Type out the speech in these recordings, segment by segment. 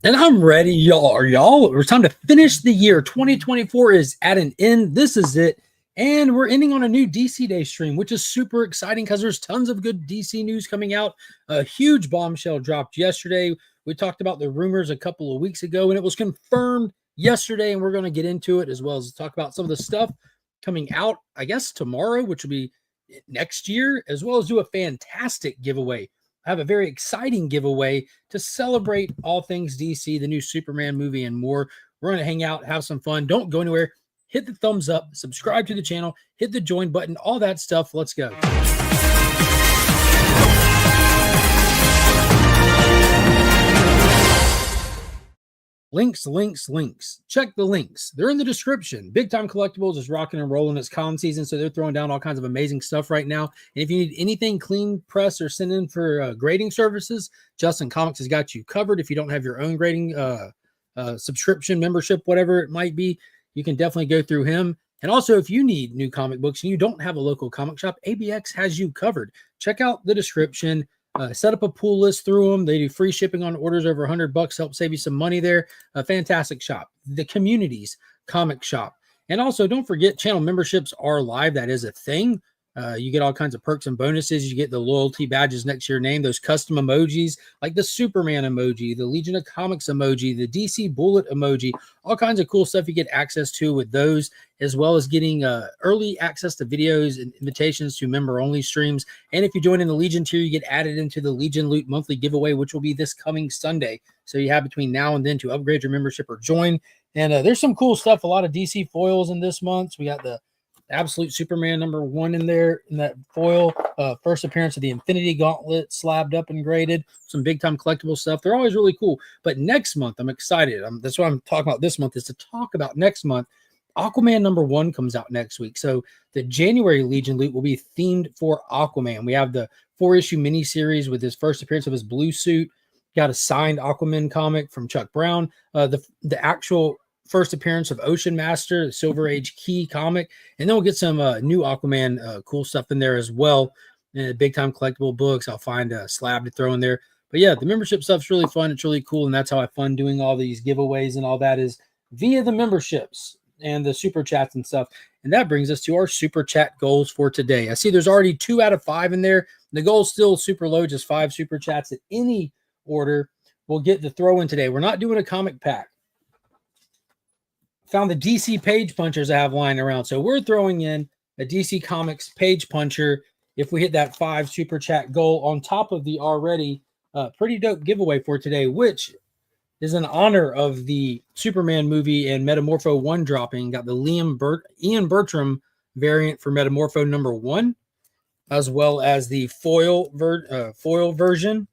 And I'm ready, y'all. Are y'all? It's time to finish the year. 2024 is at an end. This is it. And we're ending on a new DC Day stream, which is super exciting because there's tons of good DC news coming out. A huge bombshell dropped yesterday. We talked about the rumors a couple of weeks ago, and it was confirmed yesterday. And we're going to get into it as well as talk about some of the stuff coming out, I guess, tomorrow, which will be next year, as well as do a fantastic giveaway. I have a very exciting giveaway to celebrate all things DC, the new Superman movie, and more. We're going to hang out, have some fun. Don't go anywhere. Hit the thumbs up, subscribe to the channel, hit the join button, all that stuff. Let's go. Links. Check the links. They're in the description. Big Time Collectibles is rocking and rolling. It's con season, so they're throwing down all kinds of amazing stuff right now. And if you need anything clean, press, or send in for grading services, Justin Comics has got you covered. If you don't have your own grading subscription, membership, whatever it might be, you can definitely go through him. And also, if you need new comic books and you don't have a local comic shop, ABX has you covered. Check out the description. Set up a pool list through them. They do free shipping on orders over $100, help save you some money there. A fantastic shop. The Communities Comic Shop. And also, don't forget, channel memberships are live. That is a thing. You get all kinds of perks and bonuses. You get the loyalty badges next to your name, those custom emojis like the Superman emoji, the Legion of Comics emoji, the DC Bullet emoji, all kinds of cool stuff you get access to with those, as well as getting early access to videos and invitations to member-only streams. And if you join in the Legion tier, you get added into the Legion Loot monthly giveaway, which will be this coming Sunday. So you have between now and then to upgrade your membership or join. And there's some cool stuff, a lot of DC foils in this month. So we got the Absolute Superman #1 in there in that foil. First appearance of the Infinity Gauntlet slabbed up and graded. Some big time collectible stuff. They're always really cool. But next month, I'm excited. That's what I'm talking about this month, is to talk about next month. Aquaman #1 comes out next week. So the January Legion Loot will be themed for Aquaman. We have the 4-issue miniseries with his first appearance of his blue suit. Got a signed Aquaman comic from Chuck Brown. The actual first appearance of Ocean Master, the Silver Age Key comic, and then we'll get some new Aquaman cool stuff in there as well. Big time collectible books. I'll find a slab to throw in there. But yeah, the membership stuff's really fun. It's really cool, and that's how I fund doing all these giveaways and all that, is via the memberships and the super chats and stuff. And that brings us to our super chat goals for today. I see there's already 2 out of 5 in there. The goal is still super low, just 5 super chats in any order. We'll get the throw in today. We're not doing a comic pack. Found the DC page punchers I have lying around. So we're throwing in a DC Comics page puncher if we hit that 5 super chat goal on top of the already pretty dope giveaway for today, which is in honor of the Superman movie and Metamorpho 1 dropping. Got the Ian Bertram variant for Metamorpho #1, as well as the foil version.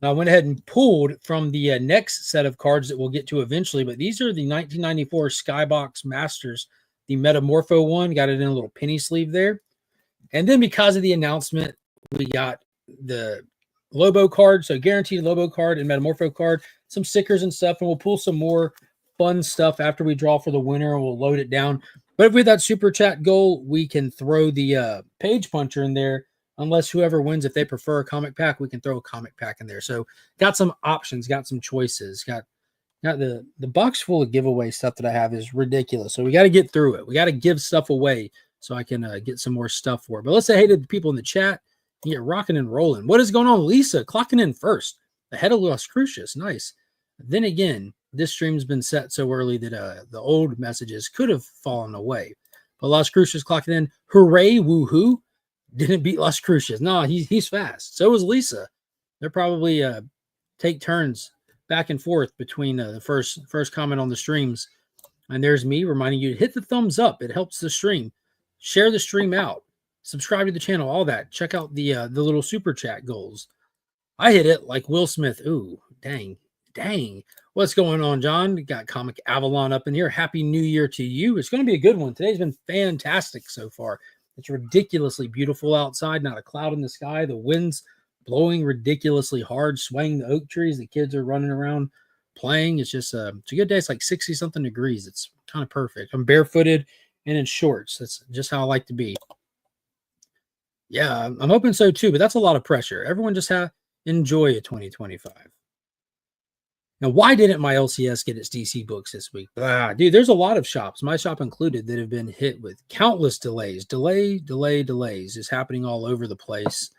Now, I went ahead and pulled from the next set of cards that we'll get to eventually, but these are the 1994 Skybox Masters, the Metamorpho one. Got it in a little penny sleeve there. And then because of the announcement, we got the Lobo card, so guaranteed Lobo card and Metamorpho card, some stickers and stuff, and we'll pull some more fun stuff after we draw for the winner, and we'll load it down. But if we have that super chat goal, we can throw the page puncher in there. Unless whoever wins, if they prefer a comic pack, we can throw a comic pack in there. So got some options, got some choices. Got the box full of giveaway stuff that I have is ridiculous. So we got to get through it. We got to give stuff away so I can get some more stuff for it. But let's say hey to the people in the chat and get rocking and rolling. What is going on? Lisa clocking in first. Ahead of Las Crucias. Nice. Then again, this stream's been set so early that the old messages could have fallen away. But Las Crucias clocking in. Hooray, woohoo. Didn't beat Las Crucias. No, he's fast. So is Lisa. They're probably take turns back and forth between the first comment on the streams. And there's me reminding you to hit the thumbs up. It helps the stream. Share the stream out. Subscribe to the channel. All that. Check out the little super chat goals. I hit it like Will Smith. Ooh, dang. What's going on, John? We got Comic Avalon up in here. Happy New Year to you. It's going to be a good one. Today's been fantastic so far. It's ridiculously beautiful outside, not a cloud in the sky. The wind's blowing ridiculously hard, swaying the oak trees. The kids are running around playing. It's just it's a good day. It's like 60-something degrees. It's kind of perfect. I'm barefooted and in shorts. That's just how I like to be. Yeah, I'm hoping so too, but that's a lot of pressure. Everyone just enjoy a 2025. Now, why didn't my LCS get its DC books this week? Dude, there's a lot of shops, my shop included, that have been hit with countless delays. Delays is happening all over the place.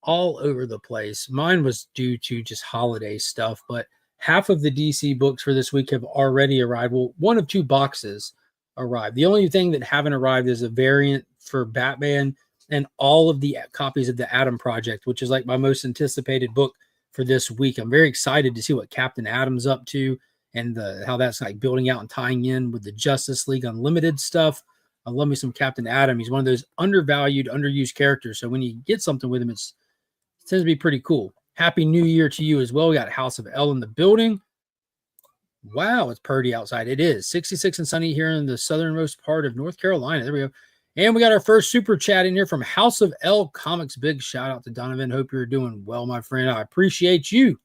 All over the place. Mine was due to just holiday stuff, but half of the DC books for this week have already arrived. Well, one of 2 boxes arrived. The only thing that haven't arrived is a variant for Batman and all of the copies of the Atom Project, which is like my most anticipated book for this week. I'm very excited to see what Captain Atom's up to and how that's like building out and tying in with the Justice League Unlimited stuff. I love me some Captain Atom. He's one of those undervalued, underused characters. So when you get something with him, it tends to be pretty cool. Happy New Year to you as well. We got House of L in the building. Wow, it's pretty outside. It is 66 and sunny here in the southernmost part of North Carolina. There we go. And we got our first super chat in here from House of L Comics. Big shout out to Donovan. Hope you're doing well, my friend. I appreciate you.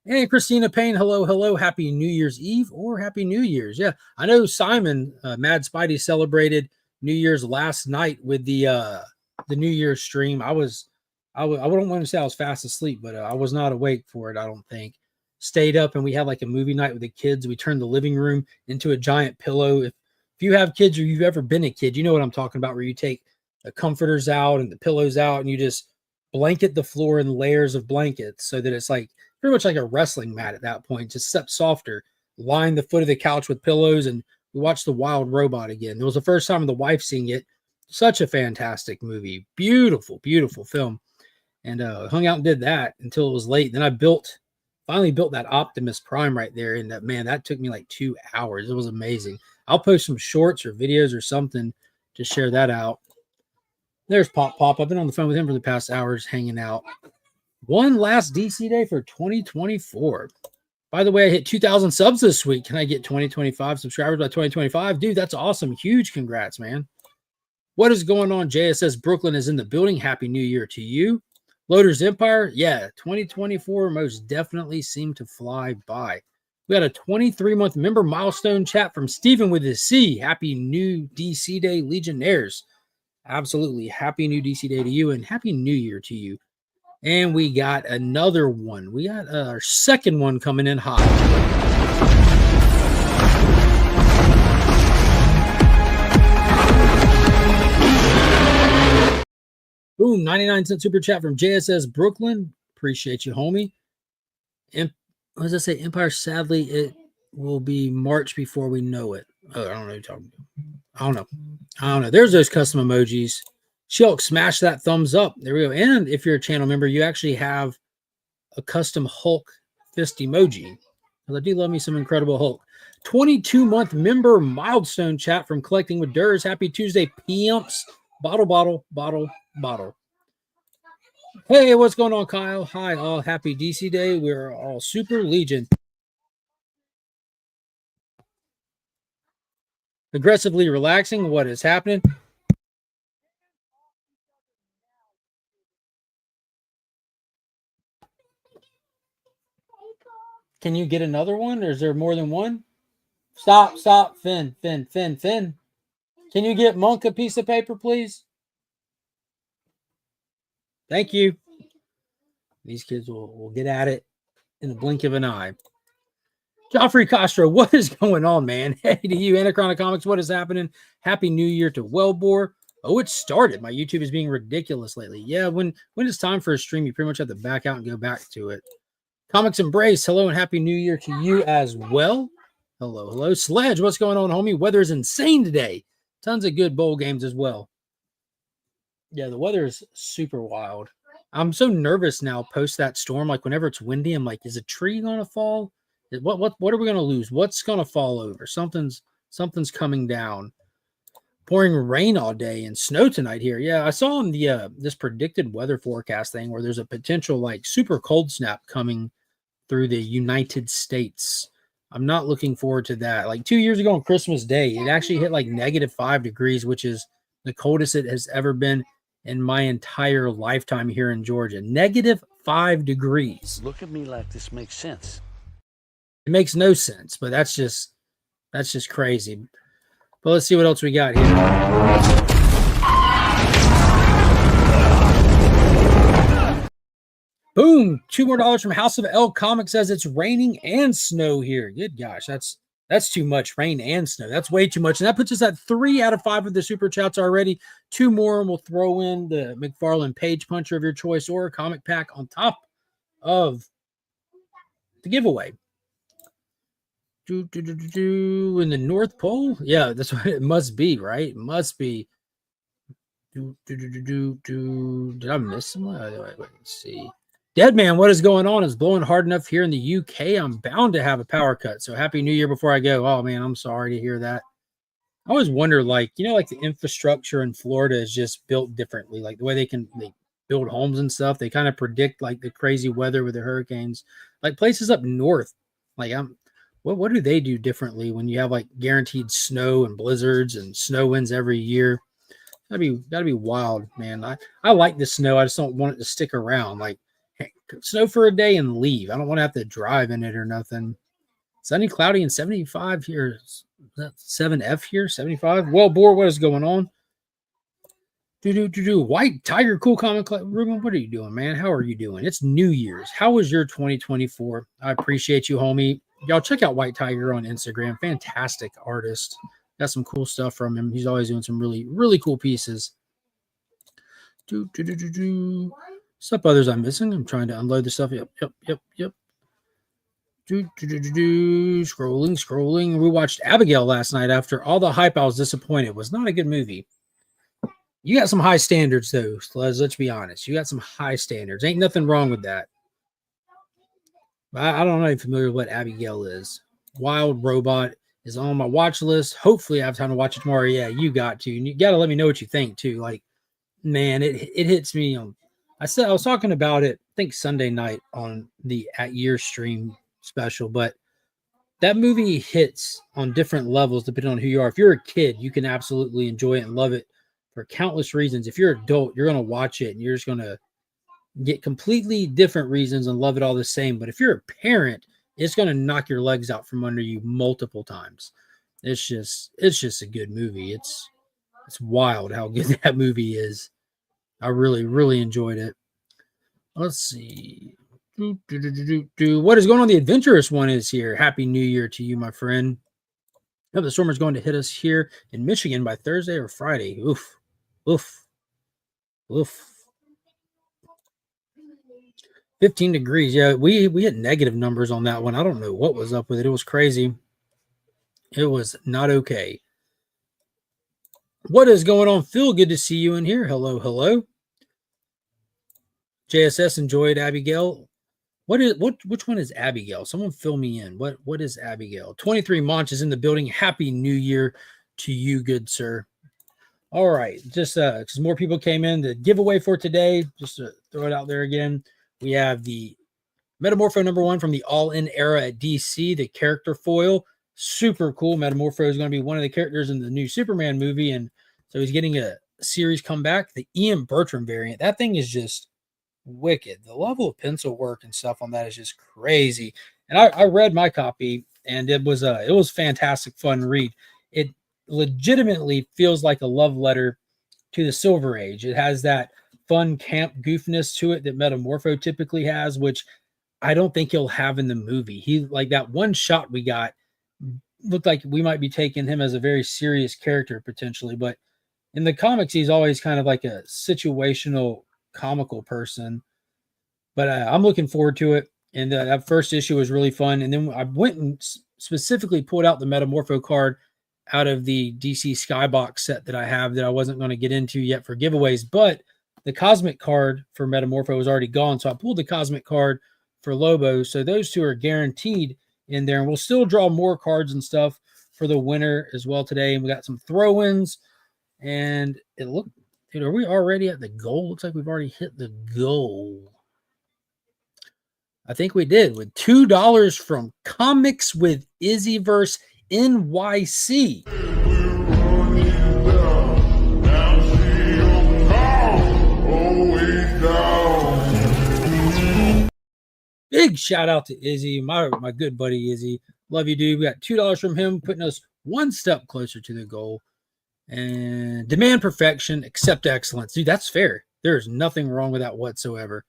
Hey, Christina Payne. Hello. Happy New Year's Eve or Happy New Year's. Yeah, I know Simon, Mad Spidey, celebrated New Year's last night with the New Year's stream. I wouldn't want to say I was fast asleep, but I was not awake for it, I don't think. Stayed up and we had like a movie night with the kids. We turned the living room into a giant pillow. If you have kids or you've ever been a kid, you know what I'm talking about, where you take the comforters out and the pillows out and you just blanket the floor in layers of blankets so that it's like pretty much like a wrestling mat at that point, just step softer. Line the foot of the couch with pillows and we watched The Wild Robot again. It was the first time the wife seeing it. Such a fantastic movie. Beautiful, beautiful film. And hung out and did that until it was late. Then I finally built that Optimus Prime right there. And that took me like 2 hours. It was amazing. I'll post some shorts or videos or something to share that out. There's Pop. I've been on the phone with him for the past hours hanging out. One last DC day for 2024. By the way, I hit 2,000 subs this week. Can I get 2025 subscribers by 2025? Dude, that's awesome. Huge congrats, man. What is going on? JSS Brooklyn is in the building. Happy New Year to you. Loaders Empire, yeah, 2024 most definitely seemed to fly by. We got a 23-month member milestone chat from Steven with his C. Happy new DC Day, Legionnaires. Absolutely. Happy new DC Day to you and Happy New Year to you. And we got another one. We got our second one coming in hot. Boom, 99-cent super chat from JSS Brooklyn. Appreciate you, homie. And what does I say? Empire, sadly, it will be March before we know it. Oh, I don't know what you're talking about. I don't know. There's those custom emojis. Shulk, smash that thumbs up. There we go. And if you're a channel member, you actually have a custom Hulk fist emoji. Because I do love me some Incredible Hulk. 22-month member milestone chat from Collecting with Durs. Happy Tuesday, pimps. Bottle. Hey, what's going on, Kyle? Hi, all. Happy DC Day. We're all super Legion. Aggressively relaxing. What is happening? Can you get another one, or is there more than one? Stop. Finn. Can you get Monk a piece of paper, please? Thank you. These kids will get at it in the blink of an eye. Joffrey Castro, what is going on, man? Hey to you, Anachronic Comics, what is happening? Happy New Year to Wellbore. Oh, it started. My YouTube is being ridiculous lately. Yeah, when it's time for a stream, you pretty much have to back out and go back to it. Comics Embrace, hello and Happy New Year to you as well. Hello. Sledge, what's going on, homie? Weather is insane today. Tons of good bowl games as well. Yeah, the weather is super wild. I'm so nervous now post that storm. Like whenever it's windy, I'm like, is a tree going to fall? What are we going to lose? What's going to fall over? Something's coming down. Pouring rain all day and snow tonight here. Yeah, I saw on the this predicted weather forecast thing where there's a potential like super cold snap coming through the United States. I'm not looking forward to that. Like 2 years ago on Christmas Day, it actually hit like -5 degrees, which is the coldest it has ever been in my entire lifetime here in Georgia. -5 degrees. Look at me like this makes sense. It makes no sense, but that's just crazy. But let's see what else we got here. Boom, $2 more from House of L Comics says it's raining and snow here. Good gosh, that's too much. Rain and snow. That's way too much. And that puts us at 3 out of 5 of the super chats already. 2 more, and we'll throw in the McFarlane page puncher of your choice or a comic pack on top of the giveaway. In the North Pole? Yeah, that's what it must be, right? It must be. Did I miss someone? Let's see. Deadman, what is going on? It's blowing hard enough here in the UK. I'm bound to have a power cut. So happy New Year before I go. Oh man, I'm sorry to hear that. I always wonder, like, like the infrastructure in Florida is just built differently. Like the way they build homes and stuff. They kind of predict like the crazy weather with the hurricanes. Like places up north. Like what do they do differently when you have like guaranteed snow and blizzards and snow winds every year? Gotta be wild, man. I like the snow. I just don't want it to stick around. Like snow for a day and leave. I don't want to have to drive in it or nothing. Sunny, cloudy, and 75 here. Is that 7F here? 75. Well, Boar, what is going on? White Tiger, cool comment. Ruben, what are you doing, man? How are you doing? It's New Year's. How was your 2024? I appreciate you, homie. Y'all check out White Tiger on Instagram. Fantastic artist. Got some cool stuff from him. He's always doing some really, really cool pieces. Stuff others I'm missing. I'm trying to unload the stuff. Yep. Scrolling. We watched Abigail last night. After all the hype, I was disappointed. It was not a good movie. You got some high standards, though, let's be honest. You got some high standards. Ain't nothing wrong with that. I don't know if you're familiar with what Abigail is. Wild Robot is on my watch list. Hopefully I have time to watch it tomorrow. Yeah, you got to. And you got to let me know what you think, too. Like, man, it hits me on. I was talking about it, I think Sunday night on the At Year stream special, but that movie hits on different levels depending on who you are. If you're a kid, you can absolutely enjoy it and love it for countless reasons. If you're an adult, you're going to watch it and you're just going to get completely different reasons and love it all the same. But if you're a parent, it's going to knock your legs out from under you multiple times. It's just a good movie. It's wild how good that movie is. I really, really enjoyed it. Let's see. What is going on? The Adventurous One is here. Happy New Year to you, my friend. Oh, the storm is going to hit us here in Michigan by Thursday or Friday. Oof. 15 degrees. Yeah, we hit negative numbers on that one. I don't know what was up with it. It was crazy. It was not okay. What is going on, Phil? Good to see you in here. Hello. JSS enjoyed Abigail. Which one is Abigail? Someone fill me in. What is Abigail? 23 Monch is in the building. Happy New Year to you, good sir. All right, just because more people came in, the giveaway for today, just to throw it out there again, we have the Metamorpho #1 from the All-In era at DC, the character foil. Super cool. Metamorpho is going to be one of the characters in the new Superman movie, and so he's getting a series comeback. The Ian Bertram variant, that thing is just wicked. The level of pencil work and stuff on that is just crazy. And I read my copy, and it was fantastic, fun read. It legitimately feels like a love letter to the Silver Age. It has that fun camp goofiness to it that Metamorpho typically has, which I don't think he'll have in the movie. He, like, that one shot we got looked like we might be taking him as a very serious character potentially, but in the comics he's always kind of like a situational comical person. But I'm looking forward to it, and that first issue was really fun. And then I went and specifically pulled out the Metamorpho card out of the DC Skybox set that I have that I wasn't going to get into yet for giveaways, but the Cosmic card for Metamorpho was already gone, so I pulled the Cosmic card for Lobo. So those two are guaranteed in there, and we'll still draw more cards and stuff for the winner as well today. And we got some throw-ins, and it looked, dude, are we already at the goal? Looks like we've already hit the goal. I think we did with $2 from Comics with Izzyverse NYC. Big shout out to Izzy, my good buddy Izzy. Love you, dude. We got $2 from him, putting us one step closer to the goal. And demand perfection, accept excellence. Dude, that's fair. There's nothing wrong with that whatsoever.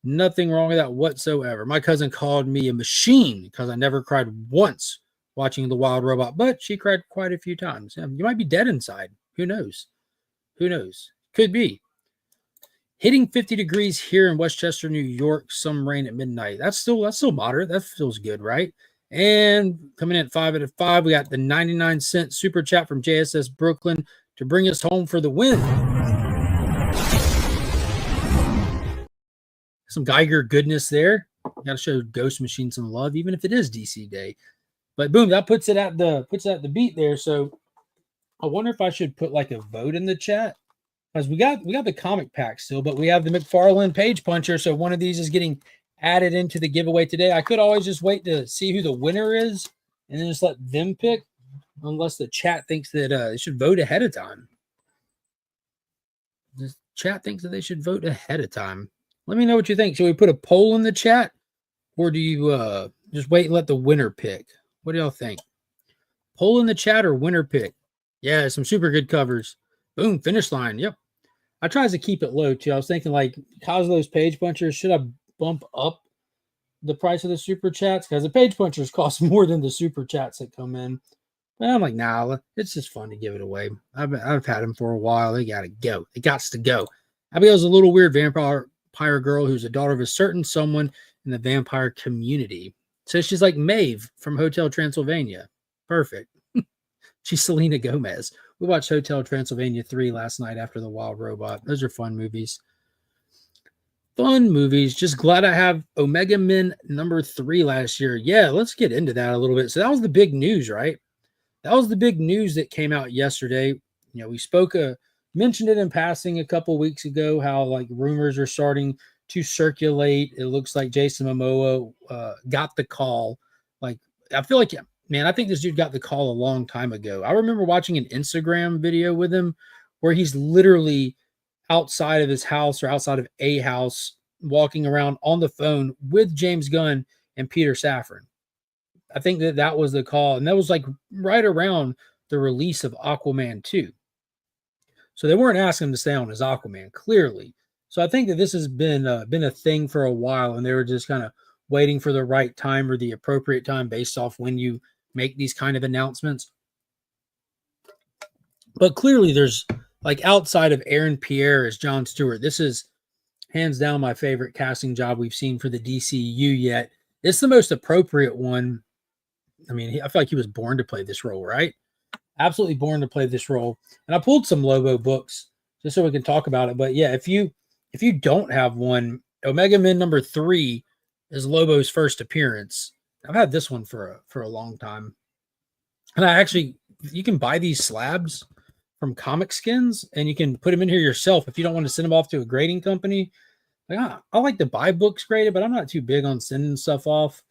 Nothing wrong with that whatsoever. My cousin called me a machine because I never cried once watching The Wild Robot, but she cried quite a few times. Yeah, you might be dead inside. Who knows? Who knows? Could be. Hitting 50 degrees here in Westchester, New York, some rain at midnight. That's still moderate. That feels good, right? And coming in at 5 out of 5, we got the 99-cent super chat from JSS Brooklyn to bring us home for the win. Some Geiger goodness there. Got to show Ghost Machine some love, even if it is DC Day. But boom, that puts it at the beat there. So I wonder if I should put like a vote in the chat, because we got the comic pack still, but we have the McFarlane Page Puncher. So one of these is getting added into the giveaway today. I could always just wait to see who the winner is and then just let them pick, unless the chat thinks that they should vote ahead of time. The chat thinks that they should vote ahead of time. Let me know what you think. Should we put a poll in the chat, or do you just wait and let the winner pick? What do y'all think? Poll in the chat or winner pick? Yeah, some super good covers. Boom, finish line. Yep. I tries to keep it low too. I was thinking, like, because of those page punchers, should I bump up the price of the super chats? Because the page punchers cost more than the super chats that come in. But I'm like, nah, it's just fun to give it away. I've had them for a while. They got to go. It got to go. Abigail's a little weird vampire girl who's a daughter of a certain someone in the vampire community. So she's like Maeve from Hotel Transylvania. Perfect. She's Selena Gomez. We watched Hotel Transylvania 3 last night after The Wild Robot. Those are fun movies. Fun movies. Just glad I have Omega Men number 3 last year. Yeah, let's get into that a little bit. So that was the big news, right? That was the big news that came out yesterday. You know, we mentioned it in passing a couple weeks ago, how like rumors are starting to circulate. It looks like Jason Momoa got the call. Like, I feel like, man, I think this dude got the call a long time ago. I remember watching an Instagram video with him where he's literally outside of his house or outside of a house walking around on the phone with James Gunn and Peter Safran. I think that was the call. And that was like right around the release of Aquaman 2. So they weren't asking him to stay on as Aquaman, clearly. So I think that this has been a thing for a while, and they were just kind of waiting for the right time or the appropriate time based off when you make these kind of announcements. But clearly there's, like, outside of Aaron Pierre as Jon Stewart, this is hands down my favorite casting job we've seen for the DCU yet. It's the most appropriate one. I mean, I feel like he was born to play this role, right? Absolutely born to play this role. And I pulled some Lobo books just so we can talk about it. But yeah, if you don't have one, Omega Men number 3 is Lobo's first appearance. I've had this one for a long time. And you can buy these slabs from Comic Skins and you can put them in here yourself if you don't want to send them off to a grading company. Like, I like to buy books graded, but I'm not too big on sending stuff off.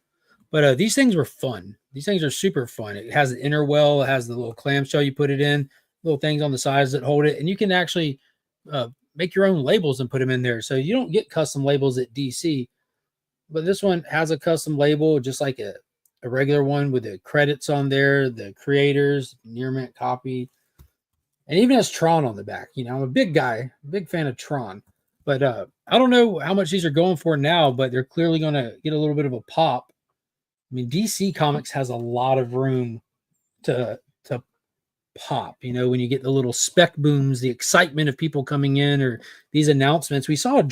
But these things were fun. These things are super fun. It has the inner well. It has the little clamshell you put it in, little things on the sides that hold it. And you can actually make your own labels and put them in there. So you don't get custom labels at DC. But this one has a custom label, just like a regular one with the credits on there, the creators, near mint copy. And even has Tron on the back. You know, I'm a big guy, big fan of Tron. But I don't know how much these are going for now, but they're clearly going to get a little bit of a pop. I mean, DC Comics has a lot of room to pop. You know, when you get the little spec booms, the excitement of people coming in, or these announcements. We saw a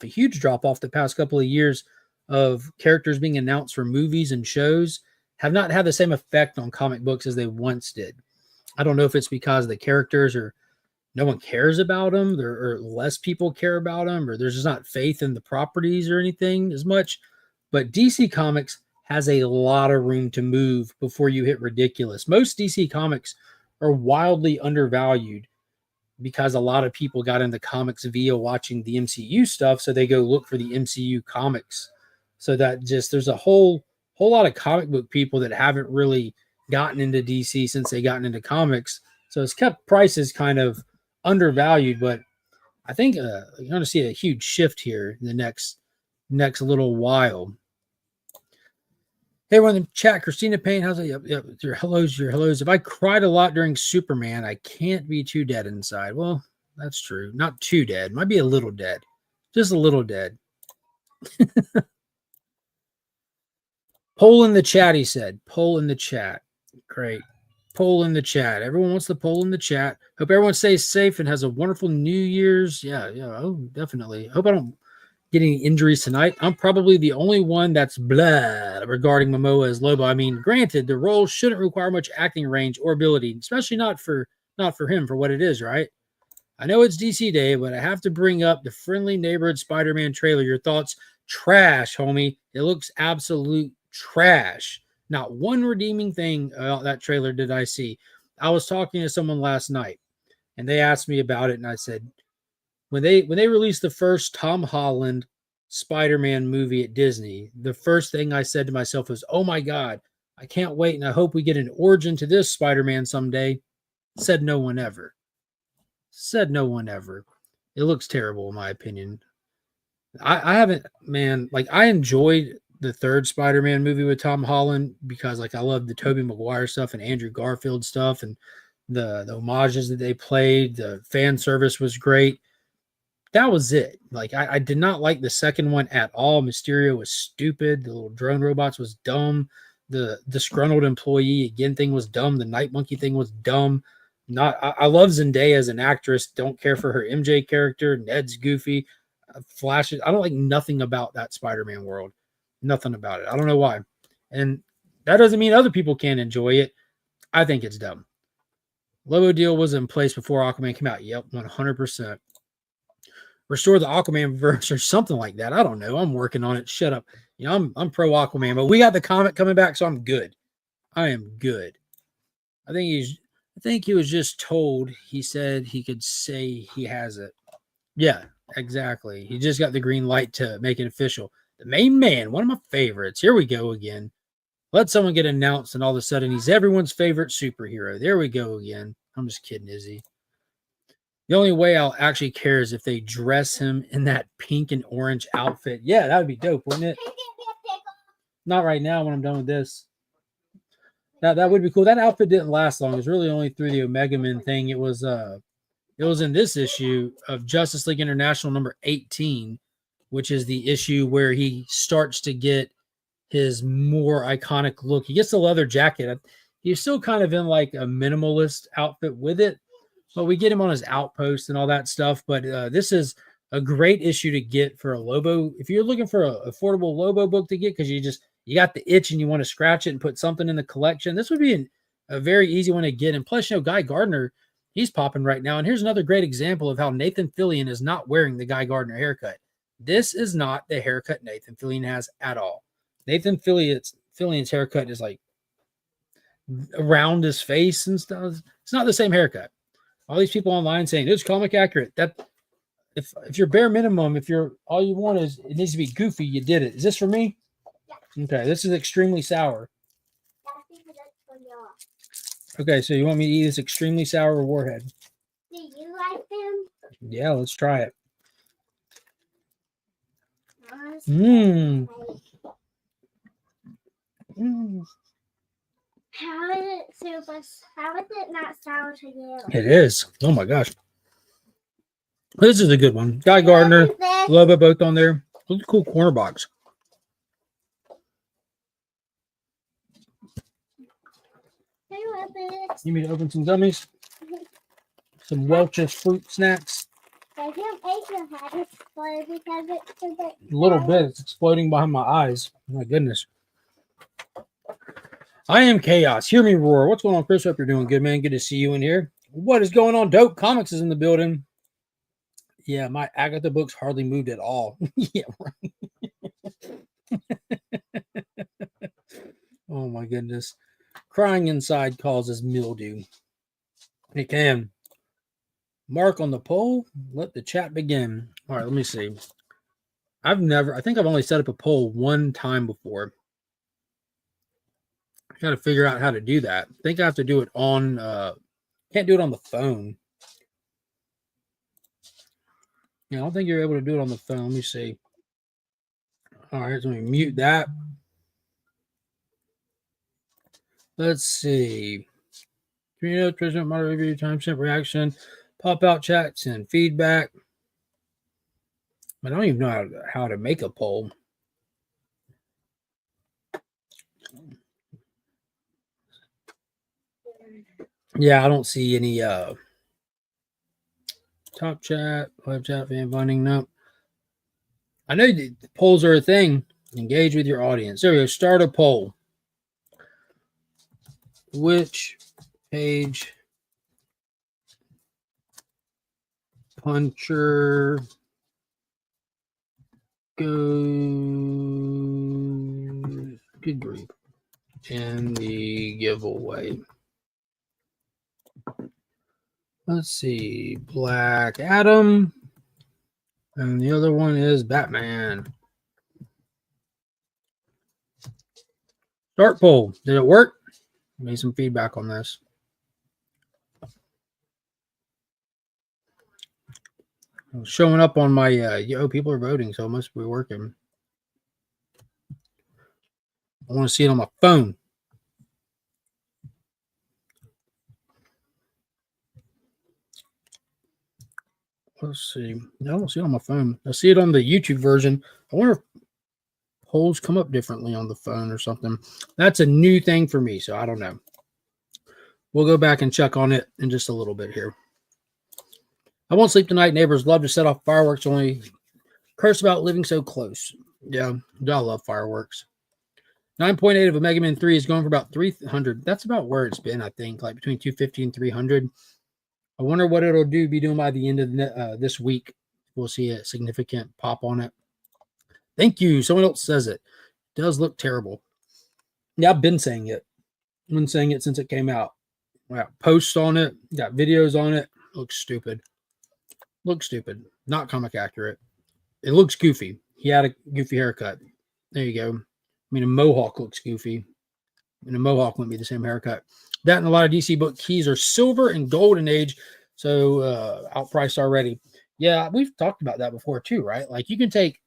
huge drop off the past couple of years of characters being announced for movies and shows. Have not had the same effect on comic books as they once did. I don't know if it's because the characters no one cares about them, or less people care about them, or there's just not faith in the properties or anything as much. But DC Comics has a lot of room to move before you hit ridiculous. Most DC Comics are wildly undervalued because a lot of people got into comics via watching the MCU stuff, so they go look for the MCU comics. So that just, there's a whole lot of comic book people that haven't really gotten into DC since they gotten into comics. So it's kept prices kind of undervalued, but I think you're going to see a huge shift here in the next little while. Hey, everyone in the chat, Christina Payne, how's it? Yep, your hellos. If I cried a lot during Superman, I can't be too dead inside. Well, that's true. Not too dead. Might be a little dead. Just a little dead. Poll in the chat, he said. Poll in the chat. Great. Poll in the chat. Everyone wants the poll in the chat. Hope everyone stays safe and has a wonderful New Year's. Yeah. Oh, definitely. Hope I don't get any injuries tonight. I'm probably the only one that's blah regarding Momoa as Lobo. I mean, granted, the role shouldn't require much acting range or ability, especially not for him for what it is, right? I know it's DC Day, but I have to bring up the Friendly Neighborhood Spider-Man trailer. Your thoughts? Trash, homie. It looks absolute trash. Not one redeeming thing about that trailer did I see. I was talking to someone last night, and they asked me about it, and I said, when they released the first Tom Holland Spider-Man movie at Disney, the first thing I said to myself was, "Oh my God, I can't wait, and I hope we get an origin to this Spider-Man someday." Said no one ever. Said no one ever. It looks terrible, in my opinion. I haven't, man, like I enjoyed the third Spider-Man movie with Tom Holland because like I love the Tobey Maguire stuff and Andrew Garfield stuff and the homages that they played. The fan service was great. That was it. Like I did not like the second one at all. Mysterio was stupid. The little drone robots was dumb. The disgruntled employee again thing was dumb. The Night Monkey thing was dumb. I love Zendaya as an actress. Don't care for her MJ character. Ned's goofy. Flashes. I don't like nothing about that Spider-Man world. Nothing about it. I don't know why. And that doesn't mean other people can't enjoy it. I think it's dumb. Lobo deal was in place before Aquaman came out. Yep, 100%. Restore the Aquaman verse or something like that. I don't know. I'm working on it. Shut up. You know, I'm pro Aquaman, but we got the comic coming back, so I'm good. I am good. I think he was just told. He said he could say he has it. Yeah, exactly. He just got the green light to make it official. The main man, one of my favorites. Here we go again. Let someone get announced, and all of a sudden he's everyone's favorite superhero. There we go again. I'm just kidding, is he? The only way I'll actually care is if they dress him in that pink and orange outfit. Yeah, that would be dope, wouldn't it? Not right now when I'm done with this. That would be cool. That outfit didn't last long. It was really only through the Omega Man thing. It was in this issue of Justice League International number 18, which is the issue where he starts to get his more iconic look. He gets the leather jacket. He's still kind of in like a minimalist outfit with it, but we get him on his outpost and all that stuff. But this is a great issue to get for a Lobo. If you're looking for an affordable Lobo book to get because you got the itch and you want to scratch it and put something in the collection, this would be a very easy one to get. And plus, Guy Gardner, he's popping right now. And here's another great example of how Nathan Fillion is not wearing the Guy Gardner haircut. This is not the haircut Nathan Fillion has at all. Nathan Fillion's haircut is like around his face and stuff. It's not the same haircut. All these people online saying it's comic accurate. That if you're bare minimum, if you're all you want is it needs to be goofy, you did it. Is this for me? Yeah. Okay, this is extremely sour. Okay, so you want me to eat this extremely sour warhead? Do you like them? Yeah, let's try it. Mmm. How is it not sour to you? It is. Oh my gosh. This is a good one. Guy Gardner, Lobo both on there. Look at the cool corner box. You need to open some gummies? Some Welch's fruit snacks? I can't make your head explode because it's A little bit. It's exploding behind my eyes. Oh my goodness. I am chaos. Hear me roar. What's going on, Chris? Hope you're doing good, man. Good to see you in here. What is going on? Dope Comics is in the building. Yeah, my Agatha books hardly moved at all. Yeah, right. Oh my goodness. Crying inside causes mildew. It can. Mark on the poll. Let the chat begin. All right, let me see. I think I've only set up a poll one time before. I got to figure out how to do that. I think I have to do it on, can't do it on the phone. Yeah, I don't think you're able to do it on the phone. Let me see. All right, so let me mute that. Let's see. Community President Model Review, timestamp reaction, pop out chats and feedback. I don't even know how to make a poll. Yeah, I don't see any top chat, live chat, fan funding. No. I know the polls are a thing. Engage with your audience. There we go. Start a poll. Which page puncher goes, good grief, in the giveaway? Let's see. Black Adam. And the other one is Batman. Start poll. Did it work? Need some feedback on this. Showing up on my people are voting, so it must be working. I want to see it on my phone. Let's see. No, I don't see it on my phone. I see it on the YouTube version. I wonder if polls come up differently on the phone or something. That's a new thing for me, so I don't know. We'll go back and check on it in just a little bit here. I won't sleep tonight. Neighbors love to set off fireworks, only curse about living so close. Yeah, I love fireworks. 9.8 of a Mega Man 3 is going for about 300. That's about where it's been, I think, like between 250 and 300. I wonder what it'll be doing by the end of this week. We'll see a significant pop on it. Thank you. Someone else says it. It does look terrible. Yeah, I've been saying it. I've been saying it since it came out. I got posts on it. Got videos on it. Looks stupid. Looks stupid. Not comic accurate. It looks goofy. He had a goofy haircut. There you go. I mean, a mohawk looks goofy. And a mohawk wouldn't be the same haircut. That and a lot of DC book keys are silver and golden age. So outpriced already. Yeah, we've talked about that before too, right? Like you can take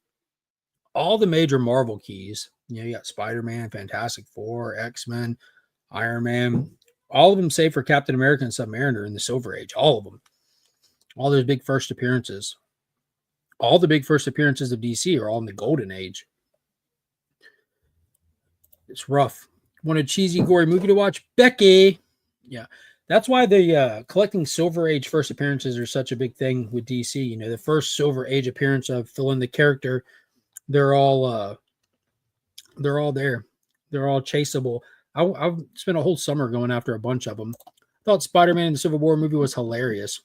all the major Marvel keys. You know, you got Spider-Man, Fantastic Four, X-Men, Iron Man. All of them save for Captain America and Submariner in the Silver Age. All of them. All those big first appearances. All the big first appearances of DC are all in the Golden Age. It's rough. Want a cheesy, gory movie to watch? Becky. Yeah. That's why the collecting Silver Age first appearances are such a big thing with DC. You know, the first Silver Age appearance of fill in the character, they're all there. They're all chaseable. I've spent a whole summer going after a bunch of them. I thought Spider-Man in the Civil War movie was hilarious.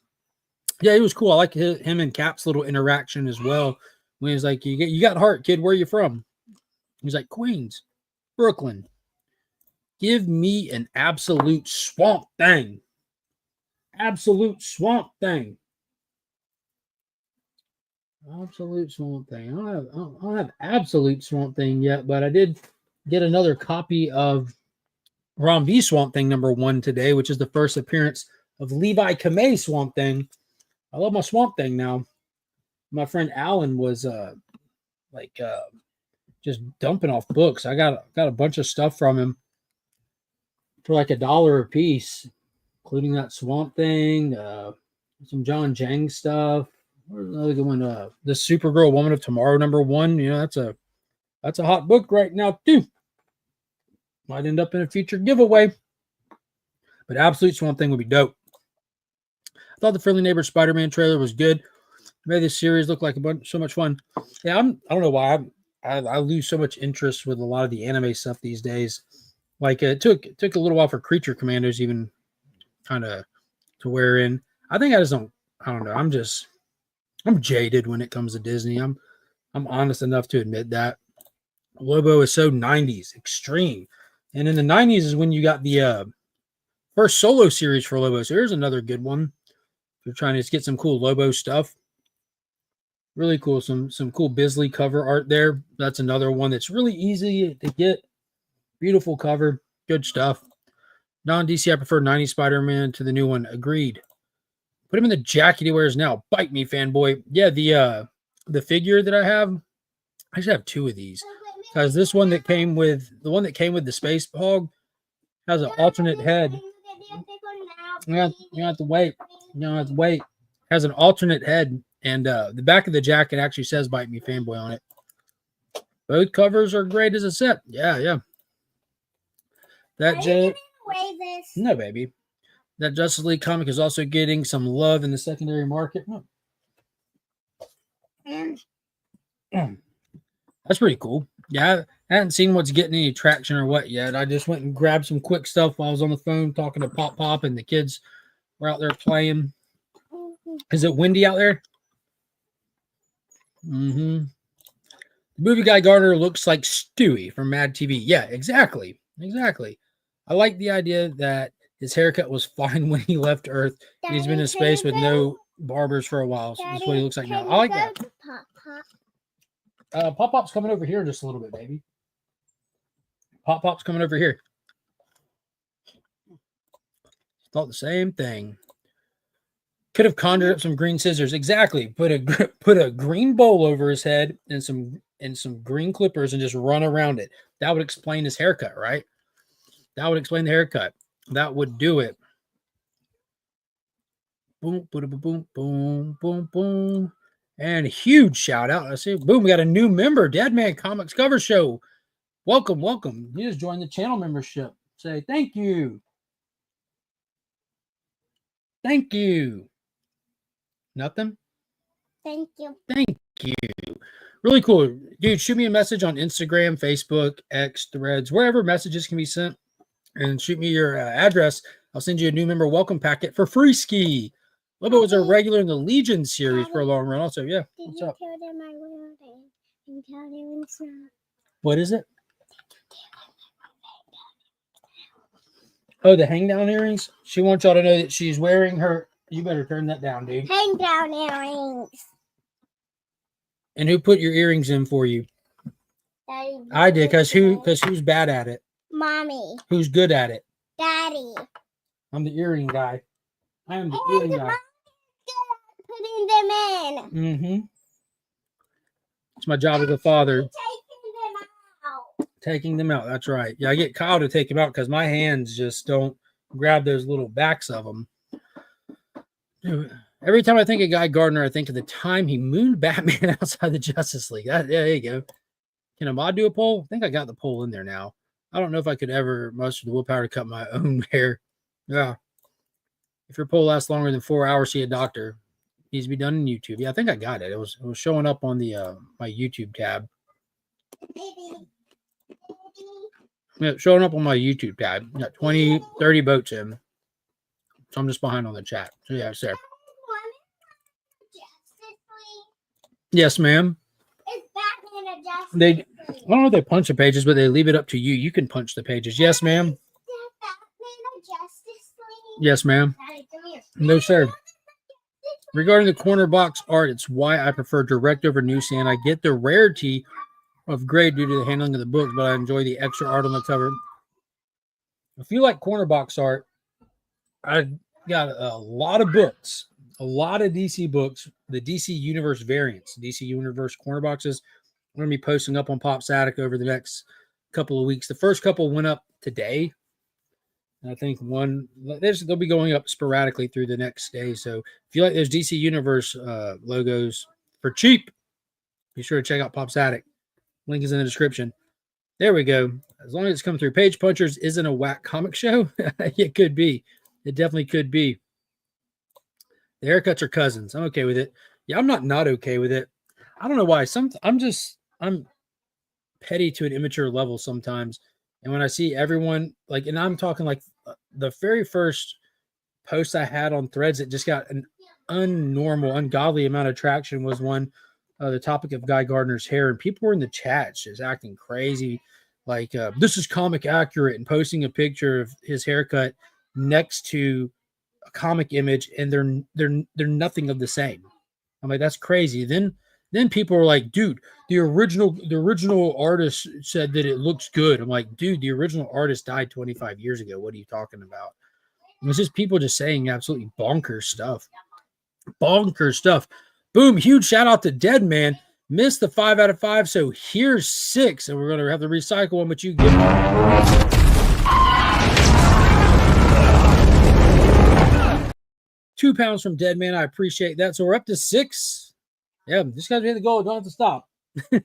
Yeah, he was cool. I like him and Cap's little interaction as well. When he's like, "You got heart, kid. Where are you from?" He's like, "Queens, Brooklyn." Give me an absolute Swamp Thing. Absolute Swamp Thing. Absolute Swamp Thing. I don't have Absolute Swamp Thing yet, but I did get another copy of Rom V Swamp Thing #1 today, which is the first appearance of Levi Kamei Swamp Thing. I love my Swamp Thing now. My friend Alan was just dumping off books. I got a bunch of stuff from him for like $1 a piece, including that Swamp Thing, some John Jang stuff. Where's another good one? The Supergirl Woman of Tomorrow #1. You know, that's a hot book right now too. Might end up in a future giveaway. But Absolute Swamp Thing would be dope. I thought the Friendly Neighbor Spider-Man trailer was good. Made this series look like so much fun. Yeah, I don't know why I lose so much interest with a lot of the anime stuff these days. Like it took a little while for Creature Commandos even kind of to wear in. I think I don't know. I'm jaded when it comes to Disney. I'm honest enough to admit that. Lobo is so 90s, extreme. And in the 90s is when you got the first solo series for Lobo. So here's another good one. If you're trying to get some cool Lobo stuff. Really cool. Some cool Bisley cover art there. That's another one that's really easy to get. Beautiful cover. Good stuff. Non-DC, I prefer 90s Spider-Man to the new one. Agreed. Put him in the jacket he wears now. Bite me, fanboy. Yeah, the figure that I have, I should have 2 of these. Because this one that came with the Space Hog has an alternate head. You don't have to wait. You don't have to wait. Has an alternate head And the back of the jacket actually says Bite Me Fanboy on it. Both covers are great as a set. Yeah. That Are you giving away this? No, baby. That Justice League comic is also getting some love in the secondary market. That's pretty cool. Yeah, I hadn't seen what's getting any traction or what yet. I just went and grabbed some quick stuff while I was on the phone talking to Pop, and the kids were out there playing. Is it windy out there? The movie guy Gardner looks like Stewie from Mad TV. Yeah, exactly. I like the idea that his haircut was fine when he left Earth. Daddy, He's been in space with no barbers for a while. So that's what he looks like now. I like that. Pop-Pop's coming over here just a little bit, baby. Pop-Pop's coming over here. Thought the same thing. Could have conjured up some green scissors. Exactly. Put a green bowl over his head and some green clippers and just run around it. That would explain his haircut, right? That would explain the haircut. That would do it. Boom, boom, boom, boom, boom, boom. And a huge shout out. I see, boom, we got a new member, Deadman Comics Cover Show. Welcome. You just joined the channel membership. Say thank you. Thank you. Nothing? Thank you. Thank you. Really cool. Dude, shoot me a message on Instagram, Facebook, X, Threads, wherever messages can be sent. And shoot me your address. I'll send you a new member welcome packet for free ski. Lobo was a regular in the Legion series for a long run. Also, yeah. What's up? What is it? Oh, the hang down earrings? She wants y'all to know that she's wearing her. You better turn that down, dude. Hang down earrings. And who put your earrings in for you? Daddy, I did, because who's bad at it? Mommy. Who's good at it? Daddy. I'm the earring guy. I am the And earring guy. putting them in. It's my job as a father. Taking them out. Taking them out. That's right. Yeah, I get Kyle to take them out because my hands just don't grab those little backs of them. Every time I think of Guy Gardner, I think of the time he mooned Batman outside the Justice League. There you go. Can a mod do a poll? I think I got the poll in there now. I don't know if I could ever muster the willpower to cut my own hair. Yeah. If your poll lasts longer than 4 hours, see a doctor. Needs to be done in YouTube. Yeah, I think I got it. It was showing up on the my YouTube tab. Yeah, showing up on my YouTube tab. Got 20, 30 votes in. So I'm just behind on the chat. So yeah, it's there. Yes, ma'am. Is Batman a Justice I don't know if they punch the pages, but they leave it up to you. You can punch the pages. Yes, ma'am. Is Batman a Justice League? Yes, ma'am. Daddy, come here. No, sir. Regarding the corner box art, it's why I prefer direct over newsstand. I get the rarity of grade due to the handling of the book, but I enjoy the extra art on the cover. If you like corner box art, I got a lot of books, a lot of DC books, the DC Universe variants, DC Universe corner boxes. I'm going to be posting up on Pop's Attic over the next couple of weeks. The first couple went up today. I think they'll be going up sporadically through the next day. So if you like those DC Universe logos for cheap, be sure to check out Pop's Attic. Link is in the description. There we go. As long as it's come through. Page Punchers isn't a whack comic show. It could be. It definitely could be. The haircuts are cousins. I'm okay with it. Yeah, I'm not okay with it. I don't know why. I'm petty to an immature level sometimes. And when I see everyone, like, and I'm talking like the very first post I had on Threads that just got an ungodly amount of traction was one, the topic of Guy Gardner's hair. And people were in the chat just acting crazy. Like, this is comic accurate, and posting a picture of his haircut next to a comic image, and they're nothing of the same. I'm like, that's crazy. Then people are like, dude, the original artist said that it looks good. I'm like, dude, the original artist died 25 years ago. What are you talking about? And it's just people just saying absolutely bonkers stuff. Bonkers stuff. Boom, huge shout out to Dead Man. Missed the 5 out of 5, so here's 6, and we're going to have to recycle one, but you get it. 2 pounds from Dead Man. I appreciate that. So we're up to 6. Yeah, just got to hit the goal. Don't have to stop.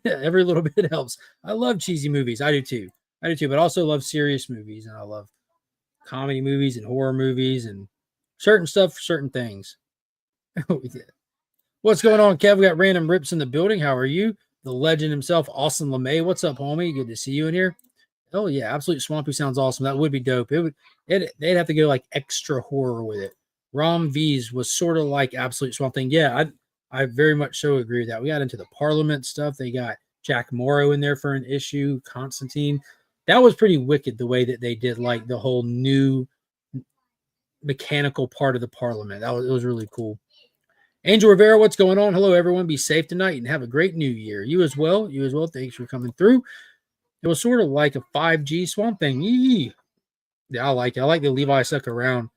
Every little bit helps. I love cheesy movies. I do too. But I also love serious movies, and I love comedy movies and horror movies and certain stuff for certain things. What's going on, Kev? We got Random Rips in the building. How are you? The legend himself, Austin LeMay. What's up, homie? Good to see you in here. Oh yeah, Absolute Swampy sounds awesome. That would be dope. They'd have to go like extra horror with it. Rom V's was sort of like Absolute Swamp Thing. Yeah, I very much so agree with that. We got into the Parliament stuff. They got Jack Morrow in there for an issue. Constantine. That was pretty wicked the way that they did like the whole new mechanical part of the Parliament. It was really cool. Angel Rivera, what's going on? Hello, everyone. Be safe tonight and have a great new year. You as well. You as well. Thanks for coming through. It was sort of like a 5G Swamp Thing. Yee. Yeah, I like it. I like the Levi stuck around.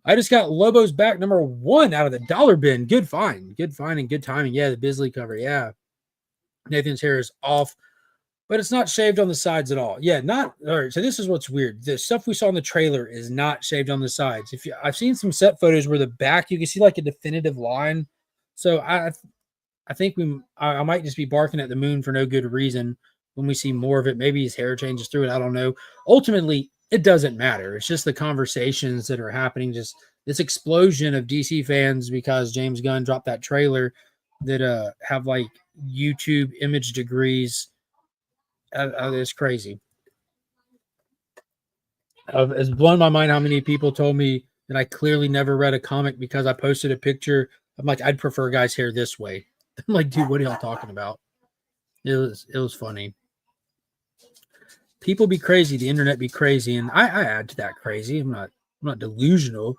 I just got Lobo's back #1 out of the dollar bin. Good find. Good find and good timing. Yeah, the Bisley cover. Yeah. Nathan's hair is off, but it's not shaved on the sides at all. Yeah, not all right. So this is what's weird. The stuff we saw in the trailer is not shaved on the sides. I've seen some set photos where the back you can see like a definitive line. So I think I might just be barking at the moon for no good reason when we see more of it. Maybe his hair changes through it. I don't know. Ultimately, it doesn't matter. It's just the conversations that are happening. Just this explosion of DC fans because James Gunn dropped that trailer that have like YouTube image degrees. It's crazy. It's blown my mind how many people told me that I clearly never read a comic because I posted a picture. I'm like, I'd prefer guys' hair this way. I'm like, dude, what are y'all talking about? It was funny. People be crazy, the internet be crazy, and I add to that crazy. I'm not delusional.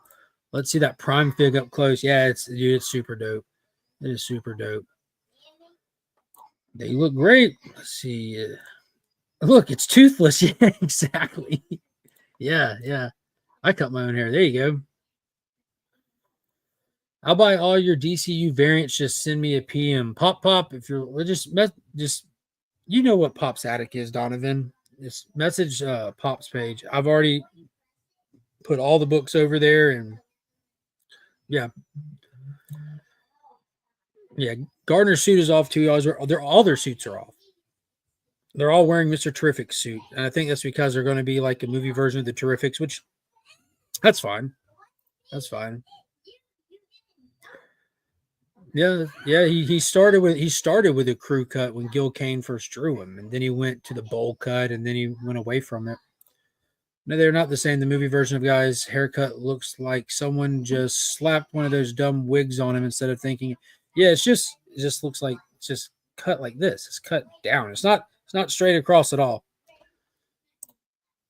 Let's see that Prime Fig up close. Yeah, it's super dope. It is super dope. They look great. Let's see. Look, it's toothless. Yeah, exactly. Yeah. I cut my own hair. There you go. I'll buy all your DCU variants. Just send me a PM. Pop. If you're just you know what Pop's Attic is, Donovan. Just message Pop's page. I've already put all the books over there, and yeah. Gardner's suit is off too. All their suits are off. They're all wearing Mr. Terrific's suit, and I think that's because they're going to be like a movie version of the Terrifics, which that's fine. That's fine. Yeah. He started with a crew cut when Gil Kane first drew him, and then he went to the bowl cut, and then he went away from it. No, they're not the same. The movie version of Guy's haircut looks like someone just slapped one of those dumb wigs on him instead of thinking. Yeah, it just looks like it's just cut like this. It's cut down. It's not straight across at all.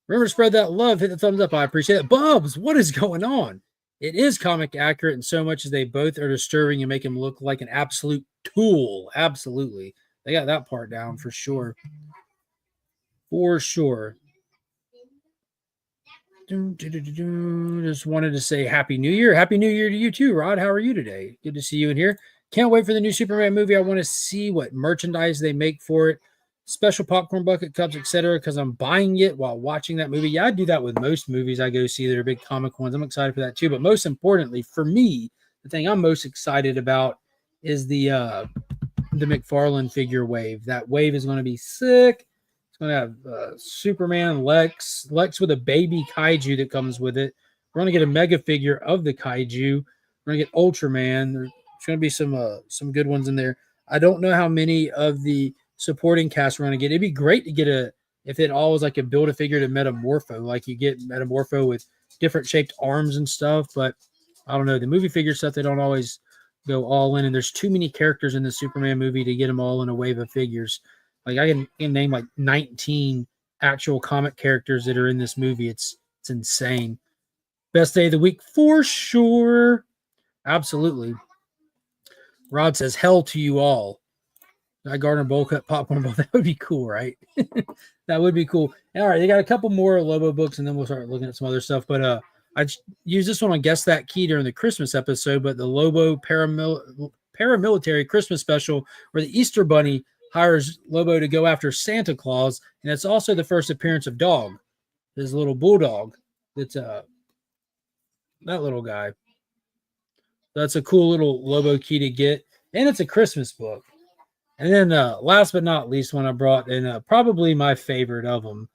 Remember to spread that love. Hit the thumbs up. I appreciate it. Bubs, what is going on? It is comic accurate in so much as they both are disturbing and make him look like an absolute tool. Absolutely. They got that part down for sure. For sure. Just wanted to say Happy New Year. Happy New Year to you too, Rod. How are you today? Good to see you in here. Can't wait for the new Superman movie. I want to see what merchandise they make for it. Special popcorn bucket cups, etc. Because I'm buying it while watching that movie. Yeah, I do that with most movies I go see that are big comic ones. I'm excited for that too. But most importantly, for me, the thing I'm most excited about is the McFarlane figure wave. That wave is going to be sick. It's going to have Superman, Lex with a baby kaiju that comes with it. We're going to get a mega figure of the kaiju. We're going to get Ultraman. There's going to be some good ones in there. I don't know how many of the supporting cast we're going to get. It'd be great to get if it all was like a Build-A-Figure to Metamorpho, like you get Metamorpho with different shaped arms and stuff. But I don't know. The movie figure stuff, they don't always go all in, and there's too many characters in the Superman movie to get them all in a wave of figures. Like I can name like 19 actual comic characters that are in this movie. It's insane. Best day of the week for sure. Absolutely. Rod says, hell to you all. I Gardner bowl cut popcorn bowl. That would be cool, right? That would be cool. All right, they got a couple more Lobo books, and then we'll start looking at some other stuff. But I used this one on Guess That Key during the Christmas episode, but the Lobo paramilitary Christmas special where the Easter Bunny hires Lobo to go after Santa Claus, and it's also the first appearance of Dog, his little bulldog. That's that little guy. That's a cool little Lobo key to get. and it's a Christmas book. And then last but not least, one I brought, and probably my favorite of them,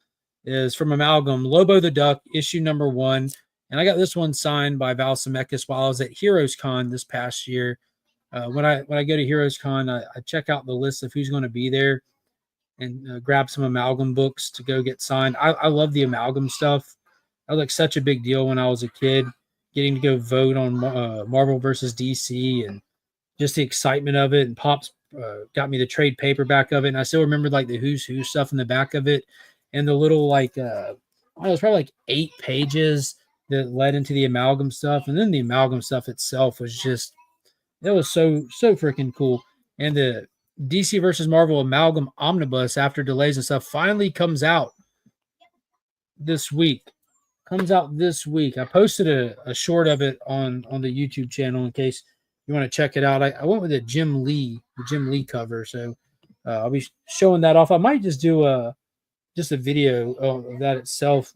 is from Amalgam, Lobo the Duck, issue number 1. And I got this one signed by Val Zemeckis while I was at Heroes Con this past year. When I go to Heroes Con, I check out the list of who's going to be there and grab some Amalgam books to go get signed. I love the Amalgam stuff. That was like such a big deal when I was a kid, getting to go vote on Marvel versus DC and just the excitement of it. And Pops got me the trade paperback of it, and I still remember like the Who's Who stuff in the back of it, and the little like it was probably like 8 pages that led into the Amalgam stuff, and then the Amalgam stuff itself was just, it was so freaking cool. And the DC versus Marvel Amalgam Omnibus, after delays and stuff, finally comes out this week. I posted a short of it on the YouTube channel in case you want to check it out. I went with the Jim Lee cover, so I'll be showing that off. I might just do a video of that itself,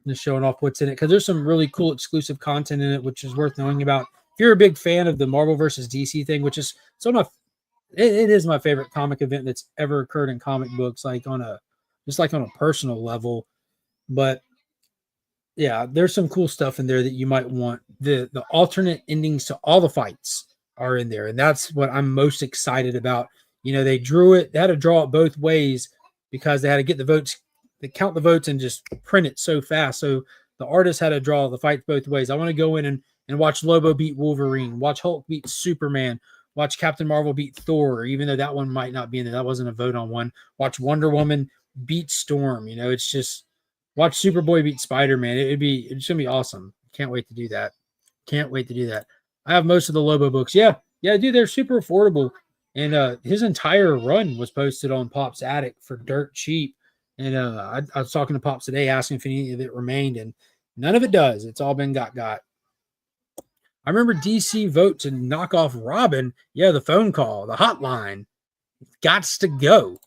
just showing off what's in it, because there's some really cool exclusive content in it, which is worth knowing about. If you're a big fan of the Marvel versus DC thing, which is it is my favorite comic event that's ever occurred in comic books, like on a personal level. But yeah, there's some cool stuff in there that you might want. The alternate endings to all the fights are in there, and that's what I'm most excited about. You know, they had to draw it both ways because they had to get the votes, they count the votes and just print it so fast. So the artist had to draw the fights both ways. I want to go in and watch Lobo beat Wolverine, watch Hulk beat Superman, watch Captain Marvel beat Thor, even though that one might not be in there. That wasn't a vote on one. Watch Wonder Woman beat Storm. You know, it's just, watch Superboy beat Spider-Man. It's gonna be awesome. Can't wait to do that. I have most of the Lobo books. Yeah, dude, they're super affordable. And his entire run was posted on Pop's Attic for dirt cheap. And I was talking to Pops today, asking if any of it remained, and none of it does. It's all been got. I remember DC vote to knock off Robin. Yeah, the phone call, the hotline. Gots to go.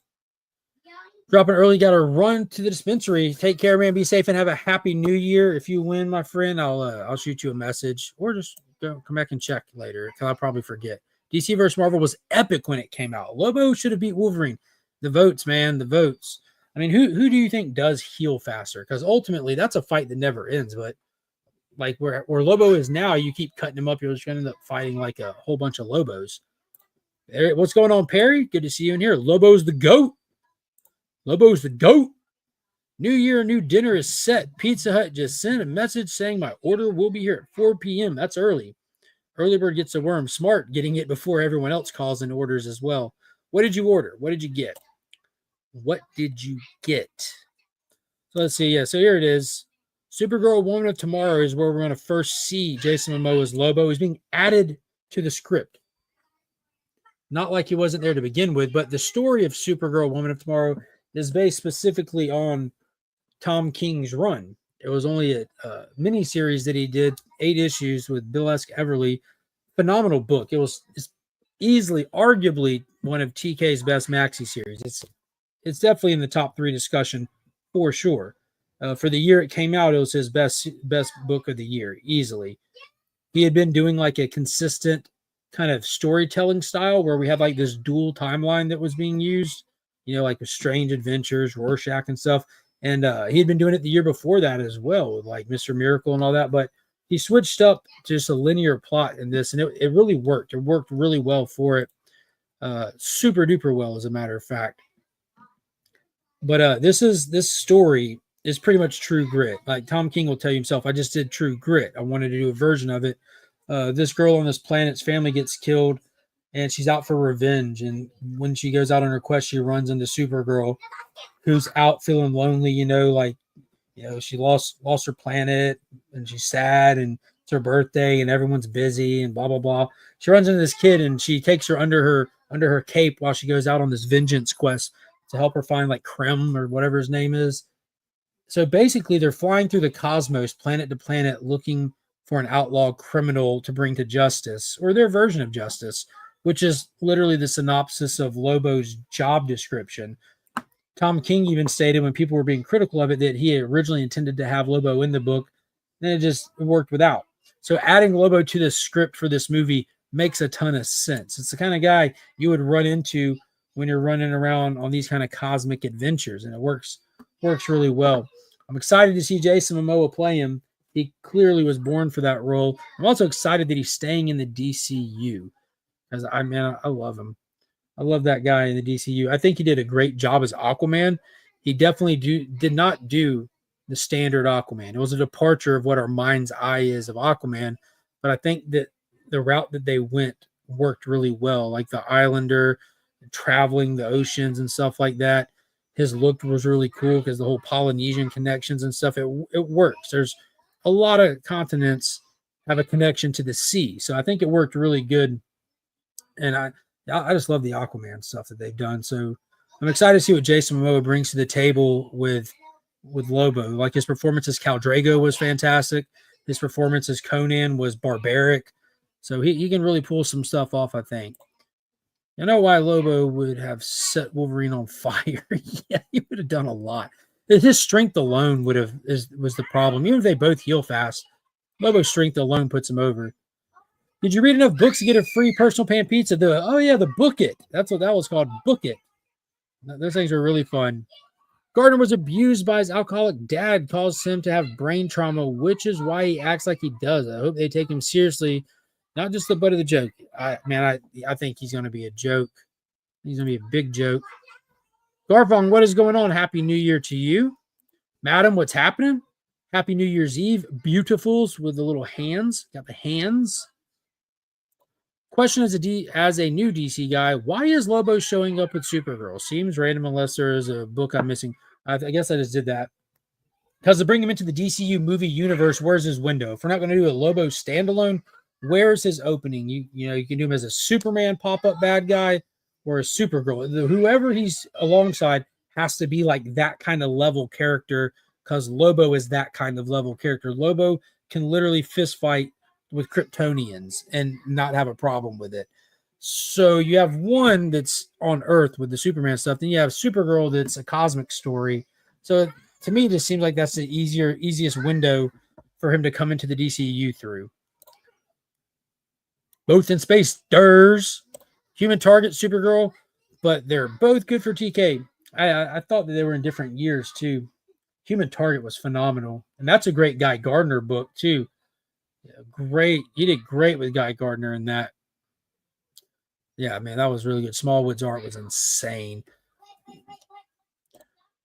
Dropping early, got to run to the dispensary. Take care, man. Be safe and have a happy new year. If you win, my friend, I'll shoot you a message, or just come back and check later, because I'll probably forget. DC vs. Marvel was epic when it came out. Lobo should have beat Wolverine. The votes, man, the votes. I mean, who do you think does heal faster? Because ultimately, that's a fight that never ends. But like where Lobo is now, you keep cutting him up, you're just going to end up fighting like a whole bunch of Lobos. What's going on, Perry? Good to see you in here. Lobo's the GOAT. New year, new dinner is set. Pizza Hut just sent a message saying my order will be here at 4 p.m. That's early. Early bird gets a worm. Smart, getting it before everyone else calls and orders as well. What did you order? What did you get? So let's see. Yeah, so here it is. Supergirl Woman of Tomorrow is where we're going to first see Jason Momoa's Lobo. He's being added to the script. Not like he wasn't there to begin with, but the story of Supergirl Woman of Tomorrow is based specifically on Tom King's run. It was only a mini-series that he did, 8 issues with Bill S. Everly. Phenomenal book. It's easily, arguably, one of TK's best maxi series. It's definitely in the top 3 discussion for sure. For the year it came out, it was his best book of the year, easily. He had been doing like a consistent kind of storytelling style where we had like this dual timeline that was being used, you know, like with Strange Adventures, Rorschach and stuff. And he had been doing it the year before that as well, with like Mr. Miracle and all that. But he switched up to just a linear plot in this, and it really worked. It worked really well for it. Super duper well, as a matter of fact. But this story is pretty much True Grit. Like Tom King will tell you himself, I just did True Grit. I wanted to do a version of it. This girl on this planet's family gets killed, and she's out for revenge. And when she goes out on her quest, she runs into Supergirl, who's out feeling lonely. She lost her planet, and she's sad, and it's her birthday, and everyone's busy, and blah blah blah. She runs into this kid, and she takes her under her cape while she goes out on this vengeance quest to help her find like Krem or whatever his name is. So basically, they're flying through the cosmos, planet to planet, looking for an outlaw criminal to bring to justice, or their version of justice, which is literally the synopsis of Lobo's job description. Tom King even stated when people were being critical of it that he had originally intended to have Lobo in the book, then it worked without. So adding Lobo to the script for this movie makes a ton of sense. It's the kind of guy you would run into when you're running around on these kind of cosmic adventures, and it works really well. I'm excited to see Jason Momoa play him. He clearly was born for that role. I'm also excited that he's staying in the DCU, because I love him. I love that guy in the DCU. I think he did a great job as Aquaman. He definitely did not do the standard Aquaman. It was a departure of what our mind's eye is of Aquaman, but I think that the route that they went worked really well, like the Islander, traveling the oceans and stuff like that. His look was really cool because the whole Polynesian connections and stuff, it works. There's a lot of continents have a connection to the sea, so I think it worked really good. And I just love the Aquaman stuff that they've done. So I'm excited to see what Jason Momoa brings to the table with Lobo. Like his performance as Khal Drogo was fantastic. His performance as Conan was barbaric. So he can really pull some stuff off, I think. You know why Lobo would have set Wolverine on fire? Yeah, he would have done a lot. His strength alone was the problem. Even if they both heal fast, Lobo's strength alone puts him over. Did you read enough books to get a free personal pan pizza? The Book It. That's what that was called. Book It. Those things were really fun. Gardner was abused by his alcoholic dad, caused him to have brain trauma, which is why he acts like he does. I hope they take him seriously, not just the butt of the joke. I think he's going to be a joke. He's going to be a big joke. Garfong, what is going on? Happy New Year to you. Madam, what's happening? Happy New Year's Eve. Beautifuls with the little hands. Got the hands. Question as a new DC guy, why is Lobo showing up with Supergirl? Seems random unless there is a book I'm missing. I guess I just did that. Because to bring him into the DCU movie universe, where's his window? If we're not going to do a Lobo standalone, where's his opening? You can do him as a Superman pop-up bad guy or a Supergirl. Whoever he's alongside has to be like that kind of level character, because Lobo is that kind of level character. Lobo can literally fist fight with Kryptonians and not have a problem with it. So you have one that's on Earth with the Superman stuff, then you have Supergirl that's a cosmic story. So to me, it just seems like that's the easiest window for him to come into the DCU through. Both in space, Durs, Human Target, Supergirl, but they're both good for TK. I thought that they were in different years too. Human Target was phenomenal, and that's a great Guy Gardner book too. Great. He did great with Guy Gardner in that. Yeah, man, that was really good. Smallwood's art was insane.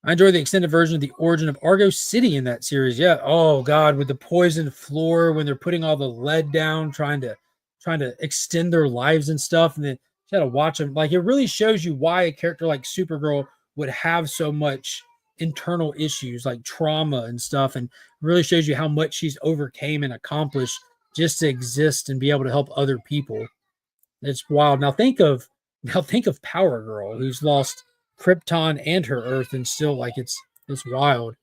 I enjoy the extended version of the origin of Argo City in that series. Yeah. Oh God, with the poisoned floor when they're putting all the lead down, trying to extend their lives and stuff, and then you got to watch them. Like, it really shows you why a character like Supergirl would have so much internal issues like trauma and stuff, and really shows you how much she's overcame and accomplished just to exist and be able to help other people. It's wild. Now think of Power Girl, who's lost Krypton and her Earth, and still, like, it's wild.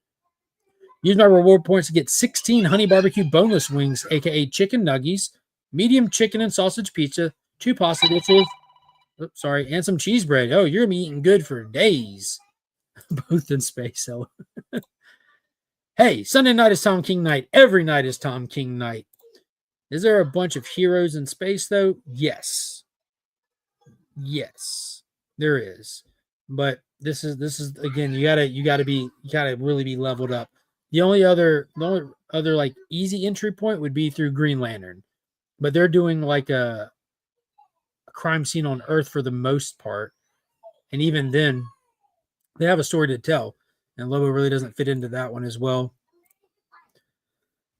Use my reward points to get 16 honey barbecue boneless wings, aka chicken nuggies, medium chicken and sausage pizza, 2 pasta dishes, and some cheese bread. Oh, you're gonna be eating good for days. Both in space. So. Hey, Sunday night is Tom King night. Every night is Tom King night. Is there a bunch of heroes in space though? Yes, there is. But this is again, you gotta really be leveled up. The only other like easy entry point would be through Green Lantern, but they're doing like a crime scene on Earth for the most part, and even then, they have a story to tell, and Lobo really doesn't fit into that one as well.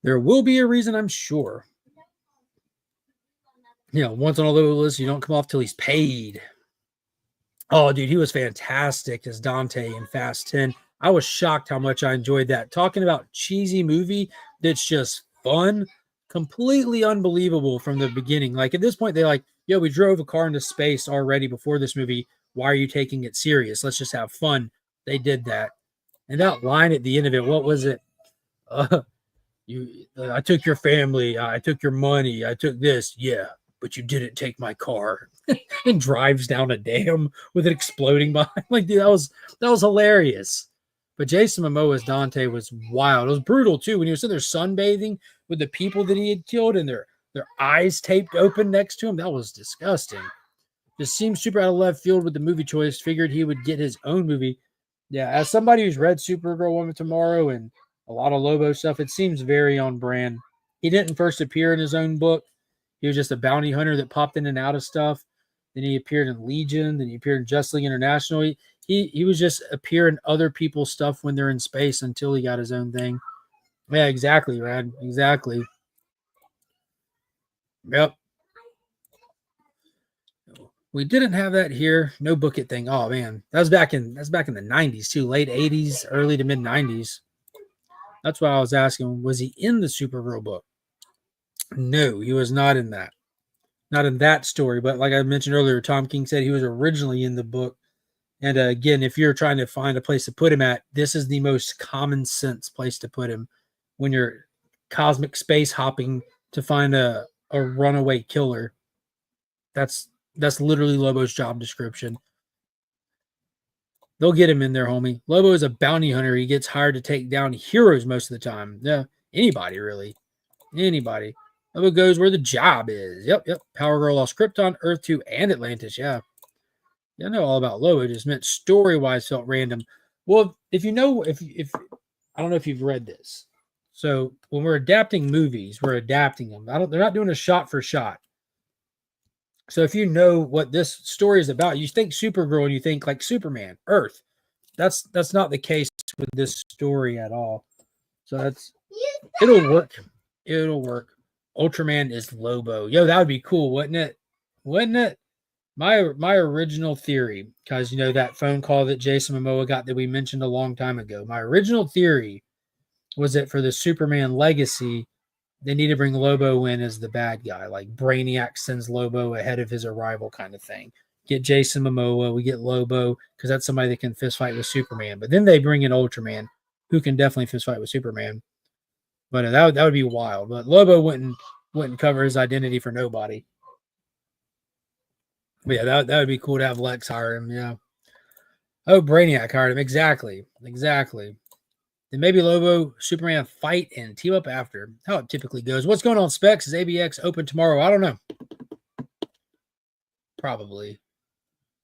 There will be a reason, I'm sure. Once on a Lobo list, you don't come off till he's paid. Oh, dude, he was fantastic as Dante in Fast 10. I was shocked how much I enjoyed that. Talking about cheesy movie that's just fun, completely unbelievable from the beginning. Like, at this point, they're like, yo, we drove a car into space already before this movie. Why are you taking it serious? Let's just have fun. They did that. And that line at the end of it, what was it? I took your family. I took your money. I took this. Yeah, but you didn't take my car. And drives down a dam with it exploding behind. Like, dude, that was hilarious. But Jason Momoa's Dante was wild. It was brutal too when he was sitting there sunbathing with the people that he had killed, and they're their eyes taped open next to him. That was disgusting. Just seems super out of left field with the movie choice. Figured he would get his own movie. Yeah, as somebody who's read Supergirl Woman Tomorrow and a lot of Lobo stuff, it seems very on brand. He didn't first appear in his own book. He was just a bounty hunter that popped in and out of stuff. Then he appeared in Legion. Then he appeared in Just League International. He was just appearing other people's stuff when they're in space until he got his own thing. Yeah, exactly, Rad. Exactly. Yep. We didn't have that here. No book it thing. Oh man, that's back in the 90s too, late 80s, early to mid 90s. That's why I was asking, was he in the Supergirl book? No, he was not in that. Not in that story, but like I mentioned earlier, Tom King said he was originally in the book. And again, if you're trying to find a place to put him at, this is the most common sense place to put him when you're cosmic space hopping to find a runaway killer. That's literally Lobo's job description. They'll get him in there, homie. Lobo is a bounty hunter. He gets hired to take down heroes most of the time. Yeah, anybody, really. Anybody. Lobo goes where the job is. Yep. Power Girl lost Krypton, Earth 2, and Atlantis. Yeah. I know all about Lobo. It just meant story-wise felt random. Well, if I don't know if you've read this. So when we're adapting movies, we're adapting them. They're not doing a shot for shot. So if you know what this story is about, you think Supergirl and you think like Superman, Earth. That's not the case with this story at all. So it'll work. It'll work. Ultraman is Lobo. Yo, that would be cool, wouldn't it? Wouldn't it? My original theory, because you know that phone call that Jason Momoa got that we mentioned a long time ago. My original theory was that for the Superman legacy, they need to bring Lobo in as the bad guy, like Brainiac sends Lobo ahead of his arrival kind of thing. Get Jason Momoa, we get Lobo, because that's somebody that can fist fight with Superman. But then they bring in Ultraman, who can definitely fist fight with Superman. But that would be wild. But Lobo wouldn't cover his identity for nobody. But yeah, that would be cool to have Lex hire him. Yeah. Oh, Brainiac hired him. Exactly. Then maybe Lobo, Superman fight and team up after. How it typically goes. What's going on, Specs? Is ABX open tomorrow? I don't know. Probably.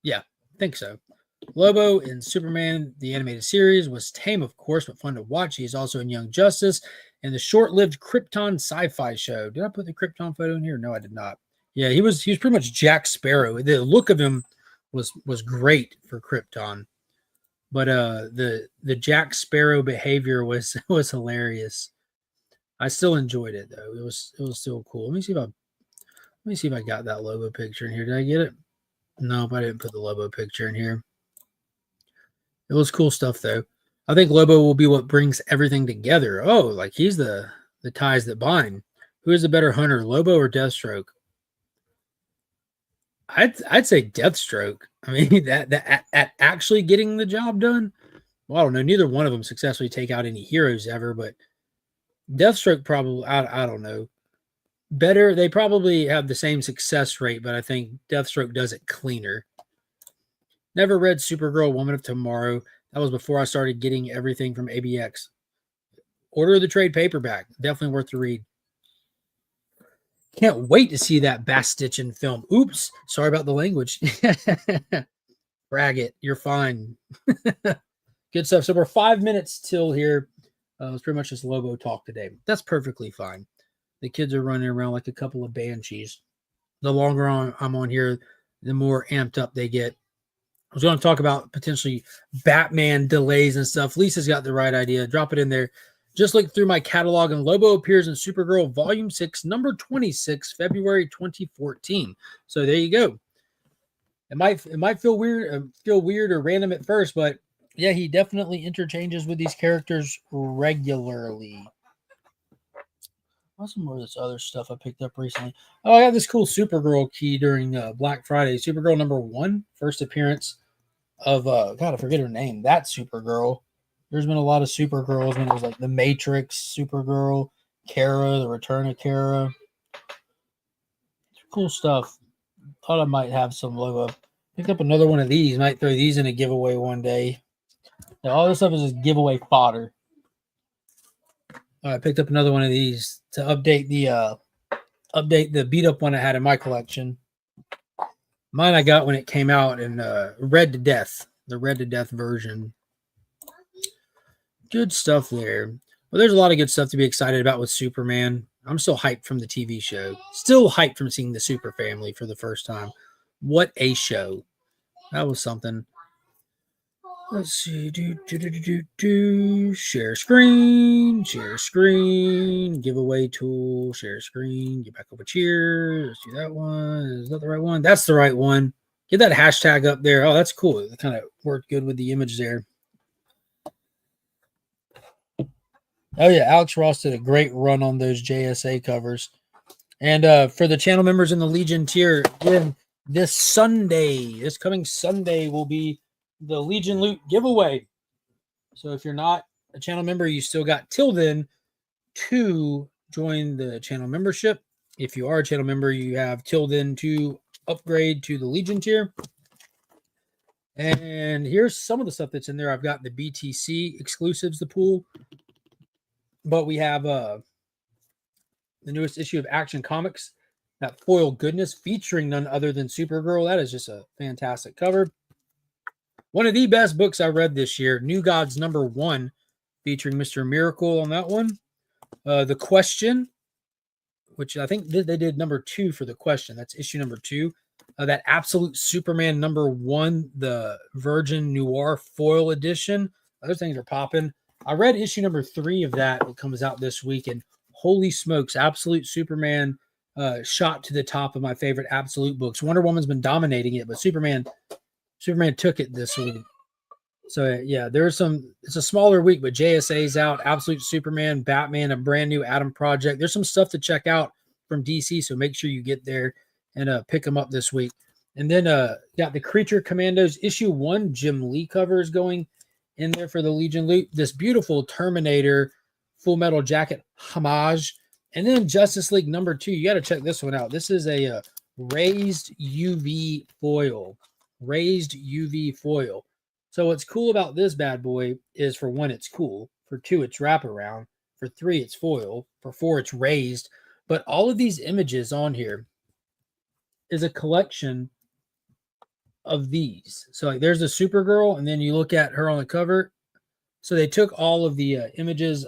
Yeah, I think so. Lobo in Superman, the animated series, was tame, of course, but fun to watch. He's also in Young Justice and the short-lived Krypton sci-fi show. Did I put the Krypton photo in here? No, I did not. Yeah, he was pretty much Jack Sparrow. The look of him was great for Krypton. But the Jack Sparrow behavior was hilarious. I still enjoyed it though. It was still cool. Let me see if I got that Lobo picture in here. Did I get it? Nope, I didn't put the Lobo picture in here. It was cool stuff though. I think Lobo will be what brings everything together. Oh, like he's the ties that bind. Who is the better hunter, Lobo or Deathstroke? I'd say Deathstroke. I mean, that at actually getting the job done. Well, I don't know. Neither one of them successfully take out any heroes ever, but Deathstroke probably. I don't know. Better. They probably have the same success rate, but I think Deathstroke does it cleaner. Never read Supergirl Woman of Tomorrow. That was before I started getting everything from ABX. Order the trade paperback. Definitely worth the read. Can't wait to see that Bastitchin film. Oops. Sorry about the language. Brag it. You're fine. Good stuff. So we're 5 minutes till here. It's pretty much just Lobo talk today. That's perfectly fine. The kids are running around like a couple of banshees. The longer I'm on here, the more amped up they get. I was going to talk about potentially Batman delays and stuff. Lisa's got the right idea. Drop it in there. Just look through my catalog, and Lobo appears in Supergirl Volume 6, number 26, February 2014. So there you go. It might feel weird or random at first, but yeah, he definitely interchanges with these characters regularly. What's some more of this other stuff I picked up recently? Oh, I got this cool Supergirl key during Black Friday. Supergirl number 1, first appearance of God, I forget her name. That Supergirl. There's been a lot of Supergirls when it was like the Matrix, Supergirl, Kara, the Return of Kara. Cool stuff. Thought I might have some Logo. Picked up another one of these. Might throw these in a giveaway one day. Now, all this stuff is just giveaway fodder. I picked up another one of these to update the update the beat up one I had in my collection. Mine I got when it came out in Red to Death, the Red to Death version. Good stuff there. Well, there's a lot of good stuff to be excited about with Superman. I'm still hyped from the TV show. Still hyped from seeing the Super Family for the first time. What a show. That was something. Let's see. Share screen. Share screen. Giveaway tool. Share screen. Get back over here. Let's do that one. Is that the right one? That's the right one. Get that hashtag up there. Oh, that's cool. It kind of worked good with the image there. Oh, yeah. Alex Ross did a great run on those JSA covers. And for the channel members in the Legion tier, again, this coming Sunday, will be the Legion Loot giveaway. So if you're not a channel member, you still got till then to join the channel membership. If you are a channel member, you have till then to upgrade to the Legion tier. And here's some of the stuff that's in there. I've got the BTC exclusives, the pool. But we have the newest issue of Action Comics, that foil goodness featuring none other than Supergirl. That is just a fantastic cover. One of the best books I read this year, New Gods #1, featuring Mr. Miracle on that one. The Question, which I think they did #2 for The Question. That's issue #2. That Absolute Superman #1, the Virgin Noir foil edition. Those things are popping. I read issue #3 of that. It comes out this week, and holy smokes, Absolute Superman shot to the top of my favorite Absolute books. Wonder Woman's been dominating it, but Superman took it this week. So yeah, there's some. It's a smaller week, but JSA's out. Absolute Superman, Batman, a brand new Atom Project. There's some stuff to check out from DC, so make sure you get there and pick them up this week. And then got the Creature Commandos issue 1 Jim Lee cover is going in there for the Legion Loot. This beautiful Terminator Full Metal Jacket homage. And then Justice League #2. You got to check this one out. This is a raised UV foil. Raised UV foil. So what's cool about this bad boy is, for 1, it's cool. For 2, it's wraparound. For 3, it's foil. For 4, it's raised. But all of these images on here is a collection of these. So like there's the Supergirl, and then you look at her on the cover. So they took all of the images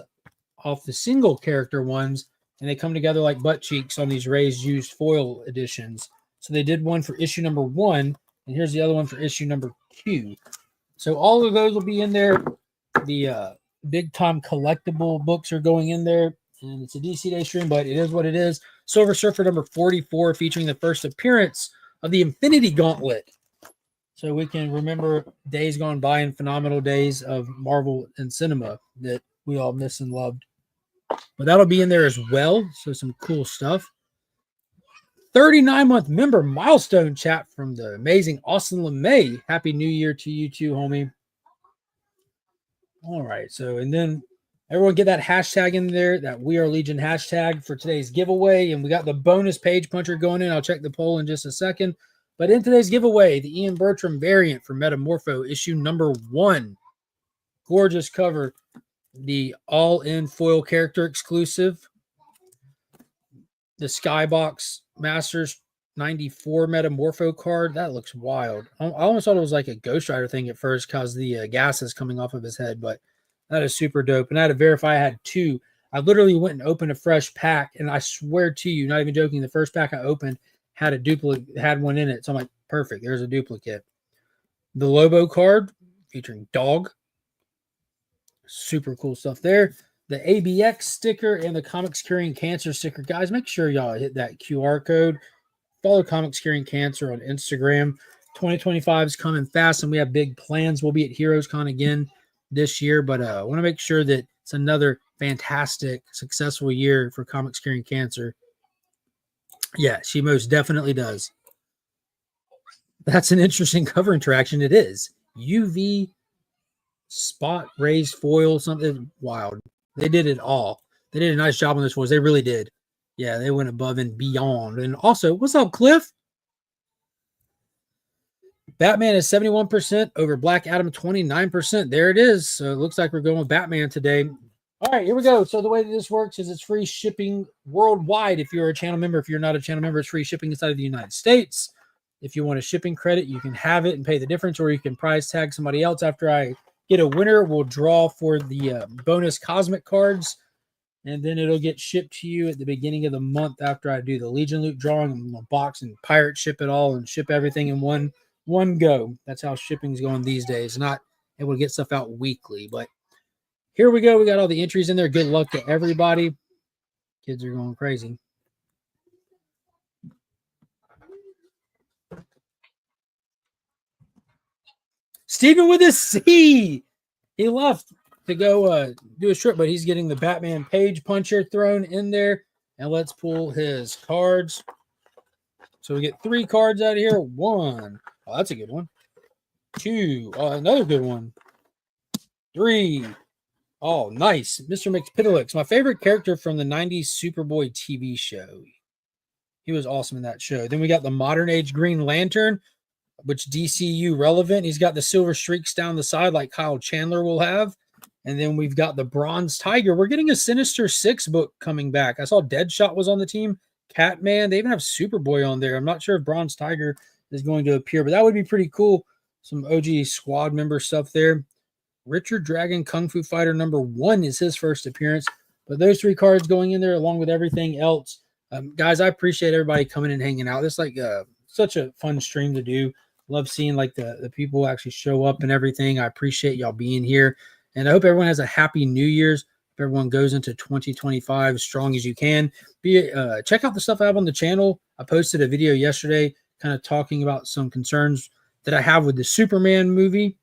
off the single character ones, and they come together like butt cheeks on these raised used foil editions. So they did one for issue #1, and here's the other one for issue #2. So all of those will be in there. The big time collectible books are going in there, and it's a DC Day stream, but it is what it is. Silver Surfer #44, featuring the first appearance of the Infinity Gauntlet. So we can remember days gone by and phenomenal days of Marvel and cinema that we all miss and loved. But that'll be in there as well. So some cool stuff. 39-month member milestone chat from the amazing Austin LeMay. Happy New Year to you too, homie. All right. So, and then everyone get that hashtag in there, that We Are Legion hashtag for today's giveaway. And we got the bonus page puncher going in. I'll check the poll in just a second. But in today's giveaway, the Ian Bertram variant for Metamorpho, issue #1. Gorgeous cover. The all-in foil character exclusive. The Skybox Masters 94 Metamorpho card. That looks wild. I almost thought it was like a Ghost Rider thing at first because the gas is coming off of his head, but that is super dope. And I had to verify I had 2. I literally went and opened a fresh pack, and I swear to you, not even joking, the first pack I opened had a duplicate, had one in it. So I'm like, perfect, there's a duplicate. The Lobo card featuring Dog. Super cool stuff there. The ABX sticker and the Comics Curing Cancer sticker. Guys, make sure y'all hit that QR code. Follow Comics Curing Cancer on Instagram. 2025 is coming fast, and we have big plans. We'll be at HeroesCon again this year, but I want to make sure that it's another fantastic, successful year for Comics Curing Cancer. Yeah, she most definitely does. That's an interesting cover interaction. It is. UV spot raised foil, something wild. They did it all. They did a nice job on this one. They really did. Yeah, they went above and beyond. And also, what's up, Cliff? Batman is 71% over Black Adam 29%. There it is. So it looks like we're going with Batman today. All right, here we go. So the way that this works is it's free shipping worldwide. If you're a channel member, if you're not a channel member, it's free shipping inside of the United States. If you want a shipping credit, you can have it and pay the difference, or you can prize tag somebody else. After I get a winner, we'll draw for the bonus cosmic cards, and then it'll get shipped to you at the beginning of the month after I do the Legion loot drawing. I'm gonna box and pirate ship it all and ship everything in one go. That's how shipping's going these days. Not able to get stuff out weekly, but here we go. We got all the entries in there. Good luck to everybody. Kids are going crazy. Steven with a C. He left to go do a trip, but he's getting the Batman page puncher thrown in there. And let's pull his cards. So we get 3 cards out of here. 1. Oh, that's a good one. 2. Oh, another good one. 3. Oh, nice. Mr. McPiddlix, my favorite character from the 90s Superboy TV show. He was awesome in that show. Then we got the modern age Green Lantern, which DCU relevant. He's got the silver streaks down the side like Kyle Chandler will have. And then we've got the Bronze Tiger. We're getting a Sinister Six book coming back. I saw Deadshot was on the team. Catman. They even have Superboy on there. I'm not sure if Bronze Tiger is going to appear, but that would be pretty cool. Some OG squad member stuff there. Richard Dragon Kung Fu Fighter #1 is his first appearance. But those 3 cards going in there along with everything else. Guys, I appreciate everybody coming and hanging out. This is like such a fun stream to do. Love seeing like the people actually show up and everything. I appreciate y'all being here. And I hope everyone has a happy New Year's. Hope everyone goes into 2025 as strong as you can. Check out the stuff I have on the channel. I posted a video yesterday kind of talking about some concerns that I have with the Superman movie.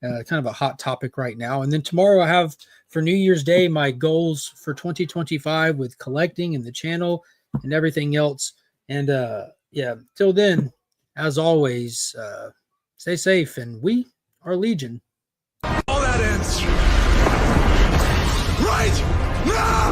Kind of a hot topic right now. And then tomorrow I have for New Year's Day my goals for 2025 with collecting and the channel and everything else. And yeah, till then, as always, stay safe, and we are Legion. All that ends right now!